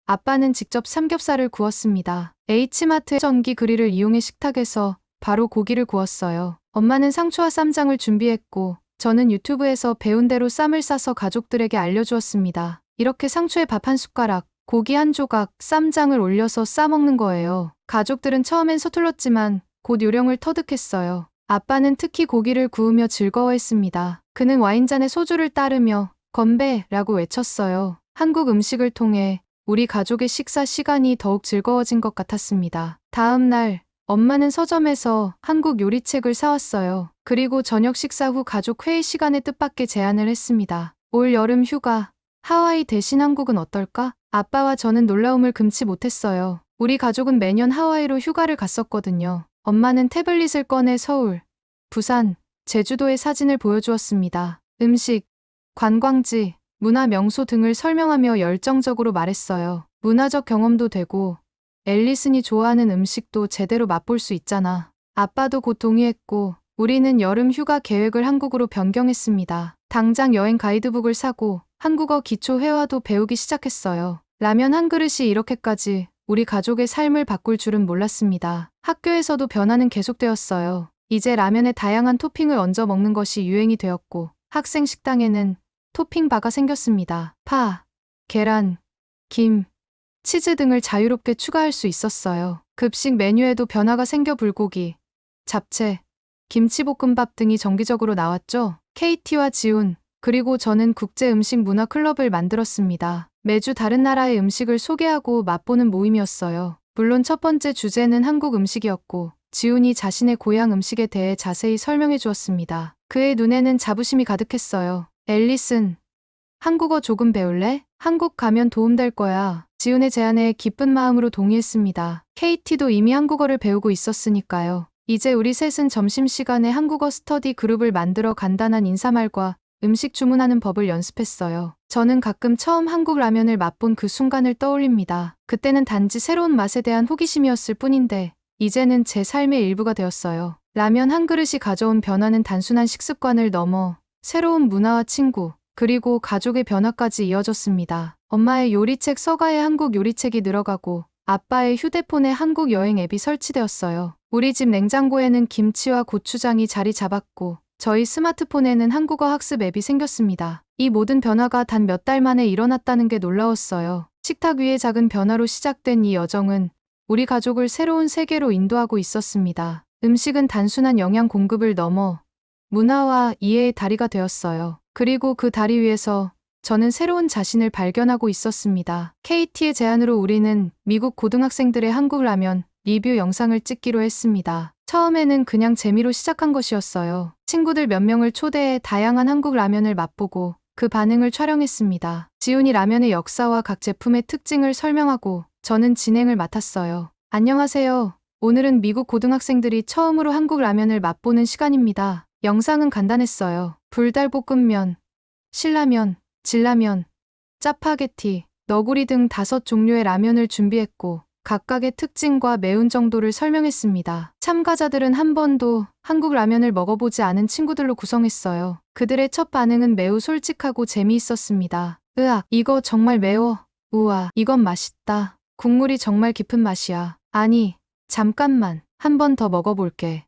아빠는 직접 삼겹살을 구웠습니다. H마트의 전기 그릴을 이용해 식탁에서 바로 고기를 구웠어요. 엄마는 상추와 쌈장을 준비했고 저는 유튜브에서 배운 대로 쌈을 싸서 가족들에게 알려주었습니다. 이렇게 상추에 밥 한 숟가락, 고기 한 조각, 쌈장을 올려서 싸먹는 거예요. 가족들은 처음엔 서툴렀지만 곧 요령을 터득했어요. 아빠는 특히 고기를 구우며 즐거워했습니다. 그는 와인잔에 소주를 따르며 건배라고 외쳤어요. 한국 음식을 통해 우리 가족의 식사 시간이 더욱 즐거워진 것 같았습니다. 다음 날 엄마는 서점에서 한국 요리책을 사왔어요. 그리고 저녁 식사 후 가족 회의 시간에 뜻밖의 제안을 했습니다. 올 여름 휴가, 하와이 대신 한국은 어떨까? 아빠와 저는 놀라움을 금치 못했어요. 우리 가족은 매년 하와이로 휴가를 갔었거든요. 엄마는 태블릿을 꺼내 서울, 부산, 제주도의 사진을 보여주었습니다. 음식, 관광지, 문화 명소 등을 설명하며 열정적으로 말했어요. 문화적 경험도 되고 앨리슨이 좋아하는 음식도 제대로 맛볼 수 있잖아. 아빠도 곧 동의했고 우리는 여름 휴가 계획을 한국으로 변경했습니다. 당장 여행 가이드북을 사고 한국어 기초 회화도 배우기 시작했어요. 라면 한 그릇이 이렇게까지 우리 가족의 삶을 바꿀 줄은 몰랐습니다. 학교에서도 변화는 계속되었어요. 이제 라면에 다양한 토핑을 얹어 먹는 것이 유행이 되었고 학생 식당에는 토핑 바가 생겼습니다. 파, 계란, 김, 치즈 등을 자유롭게 추가할 수 있었어요. 급식 메뉴에도 변화가 생겨 불고기, 잡채, 김치볶음밥 등이 정기적으로 나왔죠. KT와 지훈, 그리고 저는 국제 음식 문화 클럽을 만들었습니다. 매주 다른 나라의 음식을 소개하고 맛보는 모임이었어요. 물론 첫 번째 주제는 한국 음식이었고 지훈이 자신의 고향 음식에 대해 자세히 설명해 주었습니다. 그의 눈에는 자부심이 가득했어요. 앨리슨, 한국어 조금 배울래? 한국 가면 도움될 거야. 지훈의 제안에 기쁜 마음으로 동의했습니다. KT도 이미 한국어를 배우고 있었으니까요. 이제 우리 셋은 점심시간에 한국어 스터디 그룹을 만들어 간단한 인사말과 음식 주문하는 법을 연습했어요. 저는 가끔 처음 한국 라면을 맛본 그 순간을 떠올립니다. 그때는 단지 새로운 맛에 대한 호기심이었을 뿐인데 이제는 제 삶의 일부가 되었어요. 라면 한 그릇이 가져온 변화는 단순한 식습관을 넘어 새로운 문화와 친구, 그리고 가족의 변화까지 이어졌습니다. 엄마의 요리책 서가에 한국 요리책이 늘어가고 아빠의 휴대폰에 한국 여행 앱이 설치되었어요. 우리 집 냉장고에는 김치와 고추장이 자리 잡았고 저희 스마트폰에는 한국어 학습 앱이 생겼습니다. 이 모든 변화가 단 몇 달 만에 일어났다는 게 놀라웠어요. 식탁 위의 작은 변화로 시작된 이 여정은 우리 가족을 새로운 세계로 인도하고 있었습니다. 음식은 단순한 영양 공급을 넘어 문화와 이해의 다리가 되었어요. 그리고 그 다리 위에서 저는 새로운 자신을 발견하고 있었습니다. KT의 제안으로 우리는 미국 고등학생들의 한국 라면 리뷰 영상을 찍기로 했습니다. 처음에는 그냥 재미로 시작한 것이었어요. 친구들 몇 명을 초대해 다양한 한국 라면을 맛보고 그 반응을 촬영했습니다. 지훈이 라면의 역사와 각 제품의 특징을 설명하고 저는 진행을 맡았어요. 안녕하세요. 오늘은 미국 고등학생들이 처음으로 한국 라면을 맛보는 시간입니다. 영상은 간단했어요. 불달볶음면, 신라면, 진라면, 짜파게티, 너구리 등 5종류의 라면을 준비했고 각각의 특징과 매운 정도를 설명했습니다. 참가자들은 한 번도 한국 라면을 먹어보지 않은 친구들로 구성했어요. 그들의 첫 반응은 매우 솔직하고 재미있었습니다. 으악, 이거 정말 매워. 우와, 이건 맛있다. 국물이 정말 깊은 맛이야. 아니, 잠깐만. 한 번 더 먹어볼게.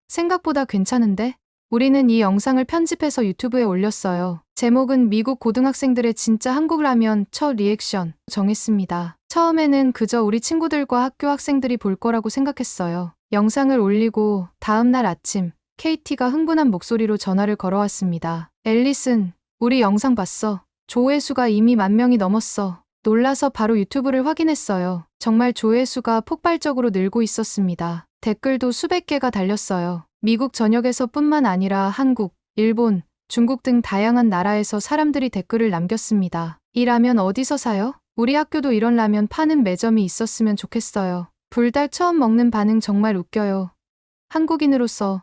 생각보다 괜찮은데? 우리는 이 영상을 편집해서 유튜브에 올렸어요. 제목은 미국 고등학생들의 진짜 한국 라면 첫 리액션 정했습니다. 처음에는 그저 우리 친구들과 학교 학생들이 볼 거라고 생각했어요. 영상을 올리고 다음 날 아침 KT가 흥분한 목소리로 전화를 걸어왔습니다. 앨리슨, 우리 영상 봤어. 조회수가 이미 10,000명이 넘었어. 놀라서 바로 유튜브를 확인했어요. 정말 조회수가 폭발적으로 늘고 있었습니다. 댓글도 수백 개가 달렸어요. 미국 전역에서 뿐만 아니라 한국, 일본, 중국 등 다양한 나라에서 사람들이 댓글을 남겼습니다. 이 라면 어디서 사요? 우리 학교도 이런 라면 파는 매점이 있었으면 좋겠어요. 불닭 처음 먹는 반응 정말 웃겨요. 한국인으로서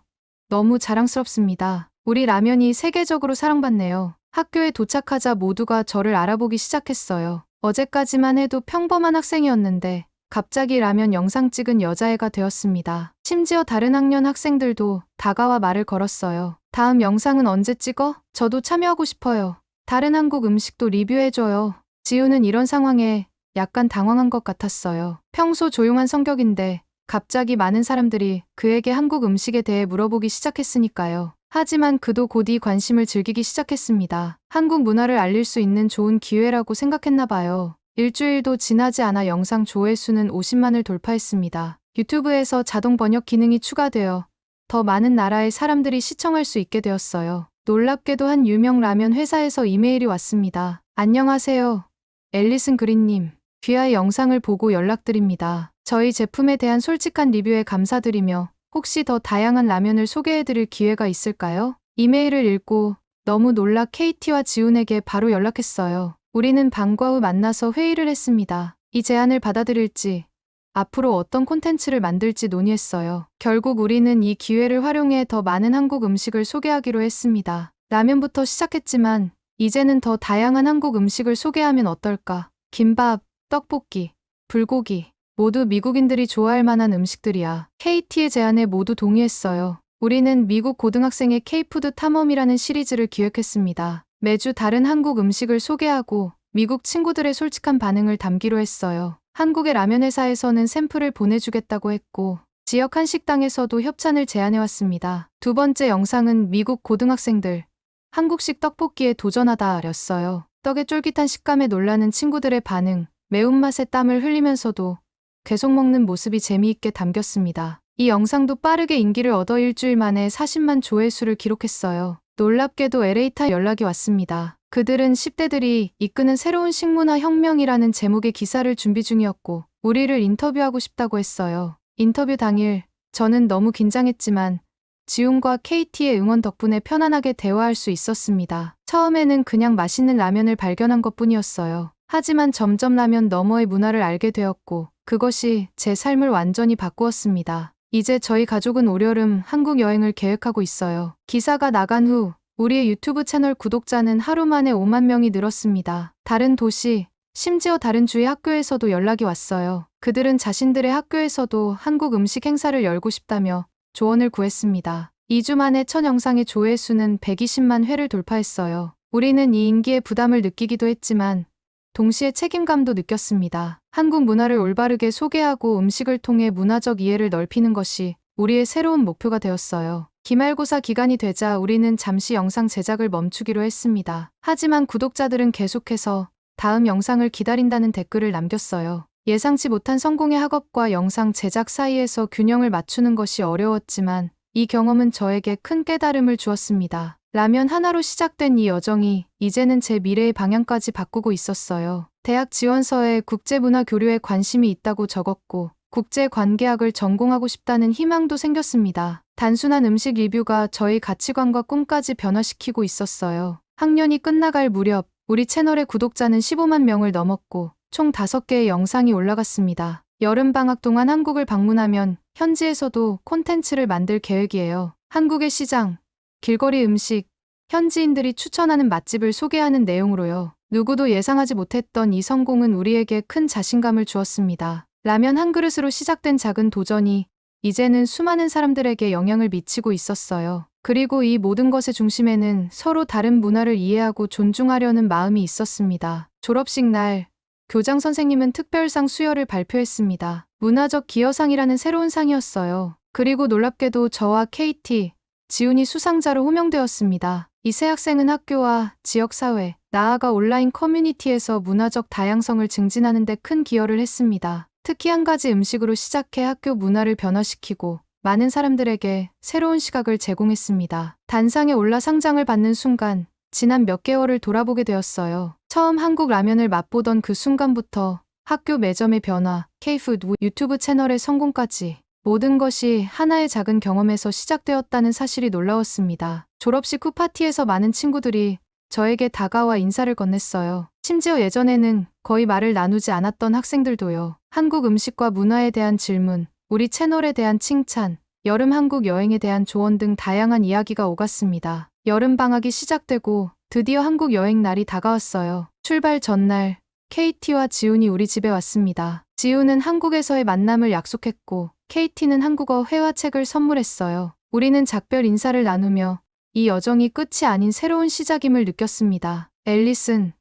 너무 자랑스럽습니다. 우리 라면이 세계적으로 사랑받네요. 학교에 도착하자 모두가 저를 알아보기 시작했어요. 어제까지만 해도 평범한 학생이었는데 갑자기 라면 영상 찍은 여자애가 되었습니다. 심지어 다른 학년 학생들도 다가와 말을 걸었어요. 다음 영상은 언제 찍어? 저도 참여하고 싶어요. 다른 한국 음식도 리뷰해줘요. 지우는 이런 상황에 약간 당황한 것 같았어요. 평소 조용한 성격인데 갑자기 많은 사람들이 그에게 한국 음식에 대해 물어보기 시작했으니까요. 하지만 그도 곧이 관심을 즐기기 시작했습니다. 한국 문화를 알릴 수 있는 좋은 기회라고 생각했나 봐요. 일주일도 지나지 않아 영상 조회수는 50만을 돌파했습니다. 유튜브에서 자동 번역 기능이 추가되어 더 많은 나라의 사람들이 시청할 수 있게 되었어요. 놀랍게도 한 유명 라면 회사에서 이메일이 왔습니다. 안녕하세요. 앨리슨 그린님. 귀하의 영상을 보고 연락드립니다. 저희 제품에 대한 솔직한 리뷰에 감사드리며 혹시 더 다양한 라면을 소개해드릴 기회가 있을까요? 이메일을 읽고 너무 놀라 KT와 지훈에게 바로 연락했어요. 우리는 방과 후 만나서 회의를 했습니다. 이 제안을 받아들일지, 앞으로 어떤 콘텐츠를 만들지 논의했어요. 결국 우리는 이 기회를 활용해 더 많은 한국 음식을 소개하기로 했습니다. 라면부터 시작했지만 이제는 더 다양한 한국 음식을 소개하면 어떨까? 김밥, 떡볶이, 불고기, 모두 미국인들이 좋아할 만한 음식들이야. KT의 제안에 모두 동의했어요. 우리는 미국 고등학생의 K푸드 탐험이라는 시리즈를 기획했습니다. 매주 다른 한국 음식을 소개하고 미국 친구들의 솔직한 반응을 담기로 했어요. 한국의 라면 회사에서는 샘플을 보내주겠다고 했고 지역 한식당에서도 협찬을 제안해왔습니다. 두 번째 영상은 미국 고등학생들 한국식 떡볶이에 도전하다였어요. 떡의 쫄깃한 식감에 놀라는 친구들의 반응, 매운맛에 땀을 흘리면서도 계속 먹는 모습이 재미있게 담겼습니다. 이 영상도 빠르게 인기를 얻어 일주일 만에 40만 조회수를 기록했어요. 놀랍게도 LA타 연락이 왔습니다. 그들은 10대들이 이끄는 새로운 식문화 혁명이라는 제목의 기사를 준비 중이었고 우리를 인터뷰하고 싶다고 했어요. 인터뷰 당일 저는 너무 긴장했지만 지훈과 KT의 응원 덕분에 편안하게 대화할 수 있었습니다. 처음에는 그냥 맛있는 라면을 발견한 것뿐이었어요. 하지만 점점 라면 너머의 문화를 알게 되었고 그것이 제 삶을 완전히 바꾸었습니다. 이제 저희 가족은 올여름 한국 여행을 계획하고 있어요. 기사가 나간 후 우리의 유튜브 채널 구독자는 하루 만에 5만 명이 늘었습니다. 다른 도시, 심지어 다른 주의 학교에서도 연락이 왔어요. 그들은 자신들의 학교에서도 한국 음식 행사를 열고 싶다며 조언을 구했습니다. 2주 만에 첫 영상의 조회수는 120만 회를 돌파했어요. 우리는 이 인기에 부담을 느끼기도 했지만 동시에 책임감도 느꼈습니다. 한국 문화를 올바르게 소개하고 음식을 통해 문화적 이해를 넓히는 것이 우리의 새로운 목표가 되었어요. 기말고사 기간이 되자 우리는 잠시 영상 제작을 멈추기로 했습니다. 하지만 구독자들은 계속해서 다음 영상을 기다린다는 댓글을 남겼어요. 예상치 못한 성공의 학업과 영상 제작 사이에서 균형을 맞추는 것이 어려웠지만 이 경험은 저에게 큰 깨달음을 주었습니다. 라면 하나로 시작된 이 여정이 이제는 제 미래의 방향까지 바꾸고 있었어요. 대학 지원서에 국제문화 교류에 관심이 있다고 적었고 국제관계학을 전공하고 싶다는 희망도 생겼습니다. 단순한 음식 리뷰가 저희 가치관과 꿈까지 변화시키고 있었어요. 학년이 끝나갈 무렵 우리 채널의 구독자는 15만 명을 넘었고 총 5개의 영상이 올라갔습니다. 여름방학 동안 한국을 방문하면 현지에서도 콘텐츠를 만들 계획이에요. 한국의 시장, 길거리 음식, 현지인들이 추천하는 맛집을 소개하는 내용으로요. 누구도 예상하지 못했던 이 성공은 우리에게 큰 자신감을 주었습니다. 라면 한 그릇으로 시작된 작은 도전이 이제는 수많은 사람들에게 영향을 미치고 있었어요. 그리고 이 모든 것의 중심에는 서로 다른 문화를 이해하고 존중하려는 마음이 있었습니다. 졸업식 날, 교장 선생님은 특별상 수여를 발표했습니다. 문화적 기여상이라는 새로운 상이었어요. 그리고 놀랍게도 저와 KT, 지훈이 수상자로 호명되었습니다. 이 세 학생은 학교와 지역사회, 나아가 온라인 커뮤니티에서 문화적 다양성을 증진하는 데 큰 기여를 했습니다. 특히 한 가지 음식으로 시작해 학교 문화를 변화시키고 많은 사람들에게 새로운 시각을 제공했습니다. 단상에 올라 상장을 받는 순간 지난 몇 개월을 돌아보게 되었어요. 처음 한국 라면을 맛보던 그 순간부터 학교 매점의 변화, K푸드 유튜브 채널의 성공까지 모든 것이 하나의 작은 경험에서 시작되었다는 사실이 놀라웠습니다. 졸업식 후 파티에서 많은 친구들이 저에게 다가와 인사를 건넸어요. 심지어 예전에는 거의 말을 나누지 않았던 학생들도요. 한국 음식과 문화에 대한 질문, 우리 채널에 대한 칭찬, 여름 한국 여행에 대한 조언 등 다양한 이야기가 오갔습니다. 여름 방학이 시작되고 드디어 한국 여행 날이 다가왔어요. 출발 전날 KT와 지훈이 우리 집에 왔습니다. 지훈은 한국에서의 만남을 약속했고 KT는 한국어 회화책을 선물했어요. 우리는 작별 인사를 나누며 이 여정이 끝이 아닌 새로운 시작임을 느꼈습니다. 앨리슨,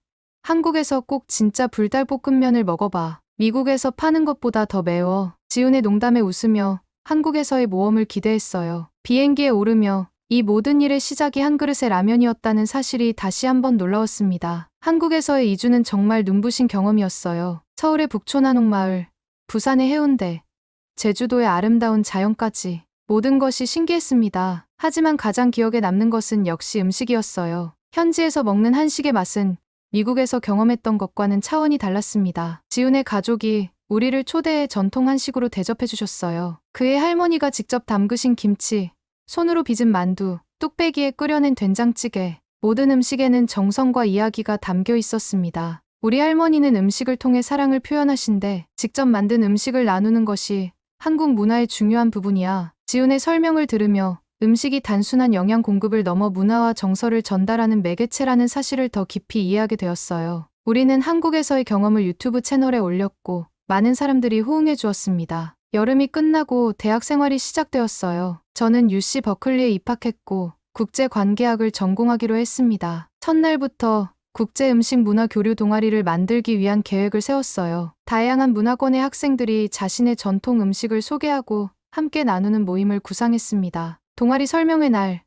한국에서 꼭 진짜 불닭볶음면을 먹어봐. 미국에서 파는 것보다 더 매워. 지훈의 농담에 웃으며 한국에서의 모험을 기대했어요. 비행기에 오르며 이 모든 일의 시작이 한 그릇의 라면이었다는 사실이 다시 한번 놀라웠습니다. 한국에서의 이주는 정말 눈부신 경험이었어요. 서울의 북촌 한옥마을, 부산의 해운대, 제주도의 아름다운 자연까지 모든 것이 신기했습니다. 하지만 가장 기억에 남는 것은 역시 음식이었어요. 현지에서 먹는 한식의 맛은 미국에서 경험했던 것과는 차원이 달랐습니다. 지훈의 가족이 우리를 초대해 전통 한식으로 대접해 주셨어요. 그의 할머니가 직접 담그신 김치, 손으로 빚은 만두, 뚝배기에 끓여낸 된장찌개, 모든 음식에는 정성과 이야기가 담겨 있었습니다. 우리 할머니는 음식을 통해 사랑을 표현하신데 직접 만든 음식을 나누는 것이 한국 문화의 중요한 부분이야. 지훈의 설명을 들으며 음식이 단순한 영양 공급을 넘어 문화와 정서를 전달하는 매개체라는 사실을 더 깊이 이해하게 되었어요. 우리는 한국에서의 경험을 유튜브 채널에 올렸고 많은 사람들이 호응해 주었습니다. 여름이 끝나고 대학 생활이 시작되었어요. 저는 UC 버클리에 입학했고 국제관계학을 전공하기로 했습니다. 첫날부터 국제음식 문화 교류 동아리를 만들기 위한 계획을 세웠어요. 다양한 문화권의 학생들이 자신의 전통 음식을 소개하고 함께 나누는 모임을 구상했습니다. 동아리 설명회 날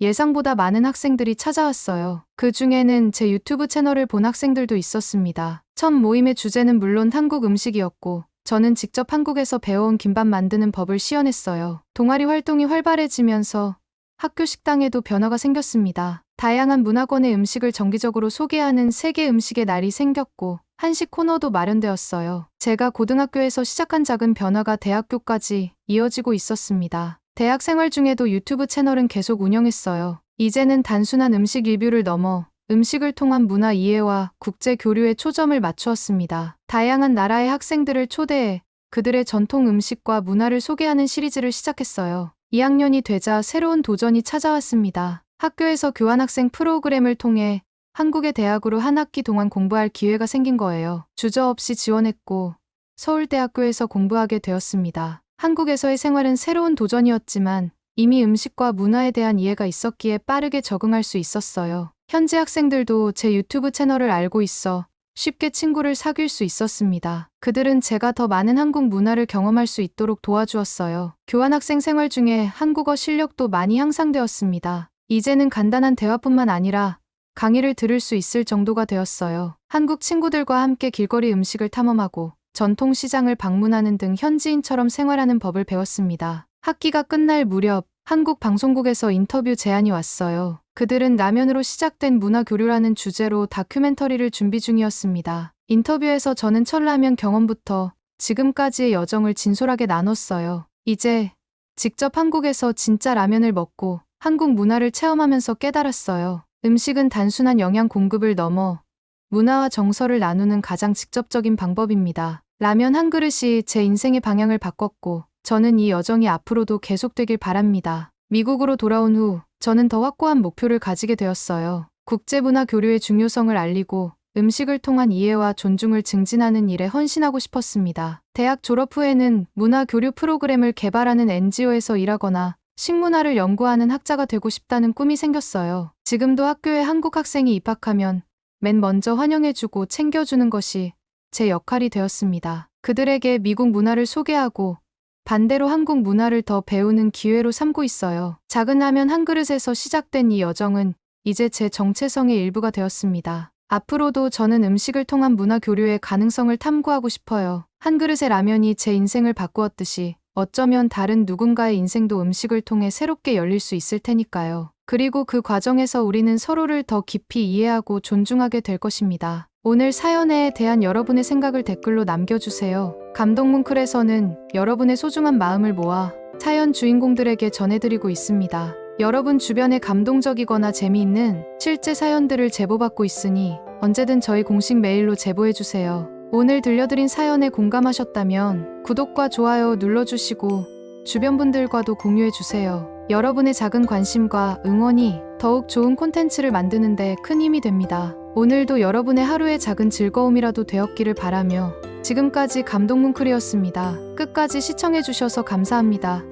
예상보다 많은 학생들이 찾아왔어요. 그 중에는 제 유튜브 채널을 본 학생들도 있었습니다. 첫 모임의 주제는 물론 한국 음식이었고 저는 직접 한국에서 배워온 김밥 만드는 법을 시연했어요. 동아리 활동이 활발해지면서 학교 식당에도 변화가 생겼습니다. 다양한 문화권의 음식을 정기적으로 소개하는 세계 음식의 날이 생겼고 한식 코너도 마련되었어요. 제가 고등학교에서 시작한 작은 변화가 대학교까지 이어지고 있었습니다. 대학 생활 중에도 유튜브 채널은 계속 운영했어요. 이제는 단순한 음식 리뷰를 넘어 음식을 통한 문화 이해와 국제 교류에 초점을 맞추었습니다. 다양한 나라의 학생들을 초대해 그들의 전통 음식과 문화를 소개하는 시리즈를 시작했어요. 2학년이 되자 새로운 도전이 찾아왔습니다. 학교에서 교환학생 프로그램을 통해 한국의 대학으로 한 학기 동안 공부할 기회가 생긴 거예요. 주저없이 지원했고 서울대학교에서 공부하게 되었습니다. 한국에서의 생활은 새로운 도전이었지만 이미 음식과 문화에 대한 이해가 있었기에 빠르게 적응할 수 있었어요. 현지 학생들도 제 유튜브 채널을 알고 있어 쉽게 친구를 사귈 수 있었습니다. 그들은 제가 더 많은 한국 문화를 경험할 수 있도록 도와주었어요. 교환학생 생활 중에 한국어 실력도 많이 향상되었습니다. 이제는 간단한 대화뿐만 아니라 강의를 들을 수 있을 정도가 되었어요. 한국 친구들과 함께 길거리 음식을 탐험하고 전통시장을 방문하는 등 현지인처럼 생활하는 법을 배웠습니다. 학기가 끝날 무렵 한국 방송국에서 인터뷰 제안이 왔어요. 그들은 라면으로 시작된 문화 교류라는 주제로 다큐멘터리를 준비 중이었습니다. 인터뷰에서 저는 첫 라면 경험부터 지금까지의 여정을 진솔하게 나눴어요. 이제 직접 한국에서 진짜 라면을 먹고 한국 문화를 체험하면서 깨달았어요. 음식은 단순한 영양 공급을 넘어 문화와 정서를 나누는 가장 직접적인 방법입니다. 라면 한 그릇이 제 인생의 방향을 바꿨고 저는 이 여정이 앞으로도 계속되길 바랍니다. 미국으로 돌아온 후 저는 더 확고한 목표를 가지게 되었어요. 국제문화 교류의 중요성을 알리고 음식을 통한 이해와 존중을 증진하는 일에 헌신하고 싶었습니다. 대학 졸업 후에는 문화 교류 프로그램을 개발하는 NGO에서 일하거나 식문화를 연구하는 학자가 되고 싶다는 꿈이 생겼어요. 지금도 학교에 한국 학생이 입학하면 맨 먼저 환영해주고 챙겨주는 것이 제 역할이 되었습니다. 그들에게 미국 문화를 소개하고 반대로 한국 문화를 더 배우는 기회로 삼고 있어요. 작은 라면 한 그릇에서 시작된 이 여정은 이제 제 정체성의 일부가 되었습니다. 앞으로도 저는 음식을 통한 문화 교류의 가능성을 탐구하고 싶어요. 한 그릇의 라면이 제 인생을 바꾸었듯이 어쩌면 다른 누군가의 인생도 음식을 통해 새롭게 열릴 수 있을 테니까요. 그리고 그 과정에서 우리는 서로를 더 깊이 이해하고 존중하게 될 것입니다. 오늘 사연에 대한 여러분의 생각을 댓글로 남겨주세요. 감동뭉클에서는 여러분의 소중한 마음을 모아 사연 주인공들에게 전해드리고 있습니다. 여러분 주변에 감동적이거나 재미있는 실제 사연들을 제보받고 있으니 언제든 저희 공식 메일로 제보해주세요. 오늘 들려드린 사연에 공감하셨다면 구독과 좋아요 눌러주시고 주변 분들과도 공유해주세요. 여러분의 작은 관심과 응원이 더욱 좋은 콘텐츠를 만드는 데 큰 힘이 됩니다. 오늘도 여러분의 하루의 작은 즐거움이라도 되었기를 바라며 지금까지 감동뭉클이었습니다. 끝까지 시청해주셔서 감사합니다.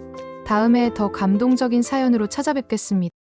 다음에 더 감동적인 사연으로 찾아뵙겠습니다.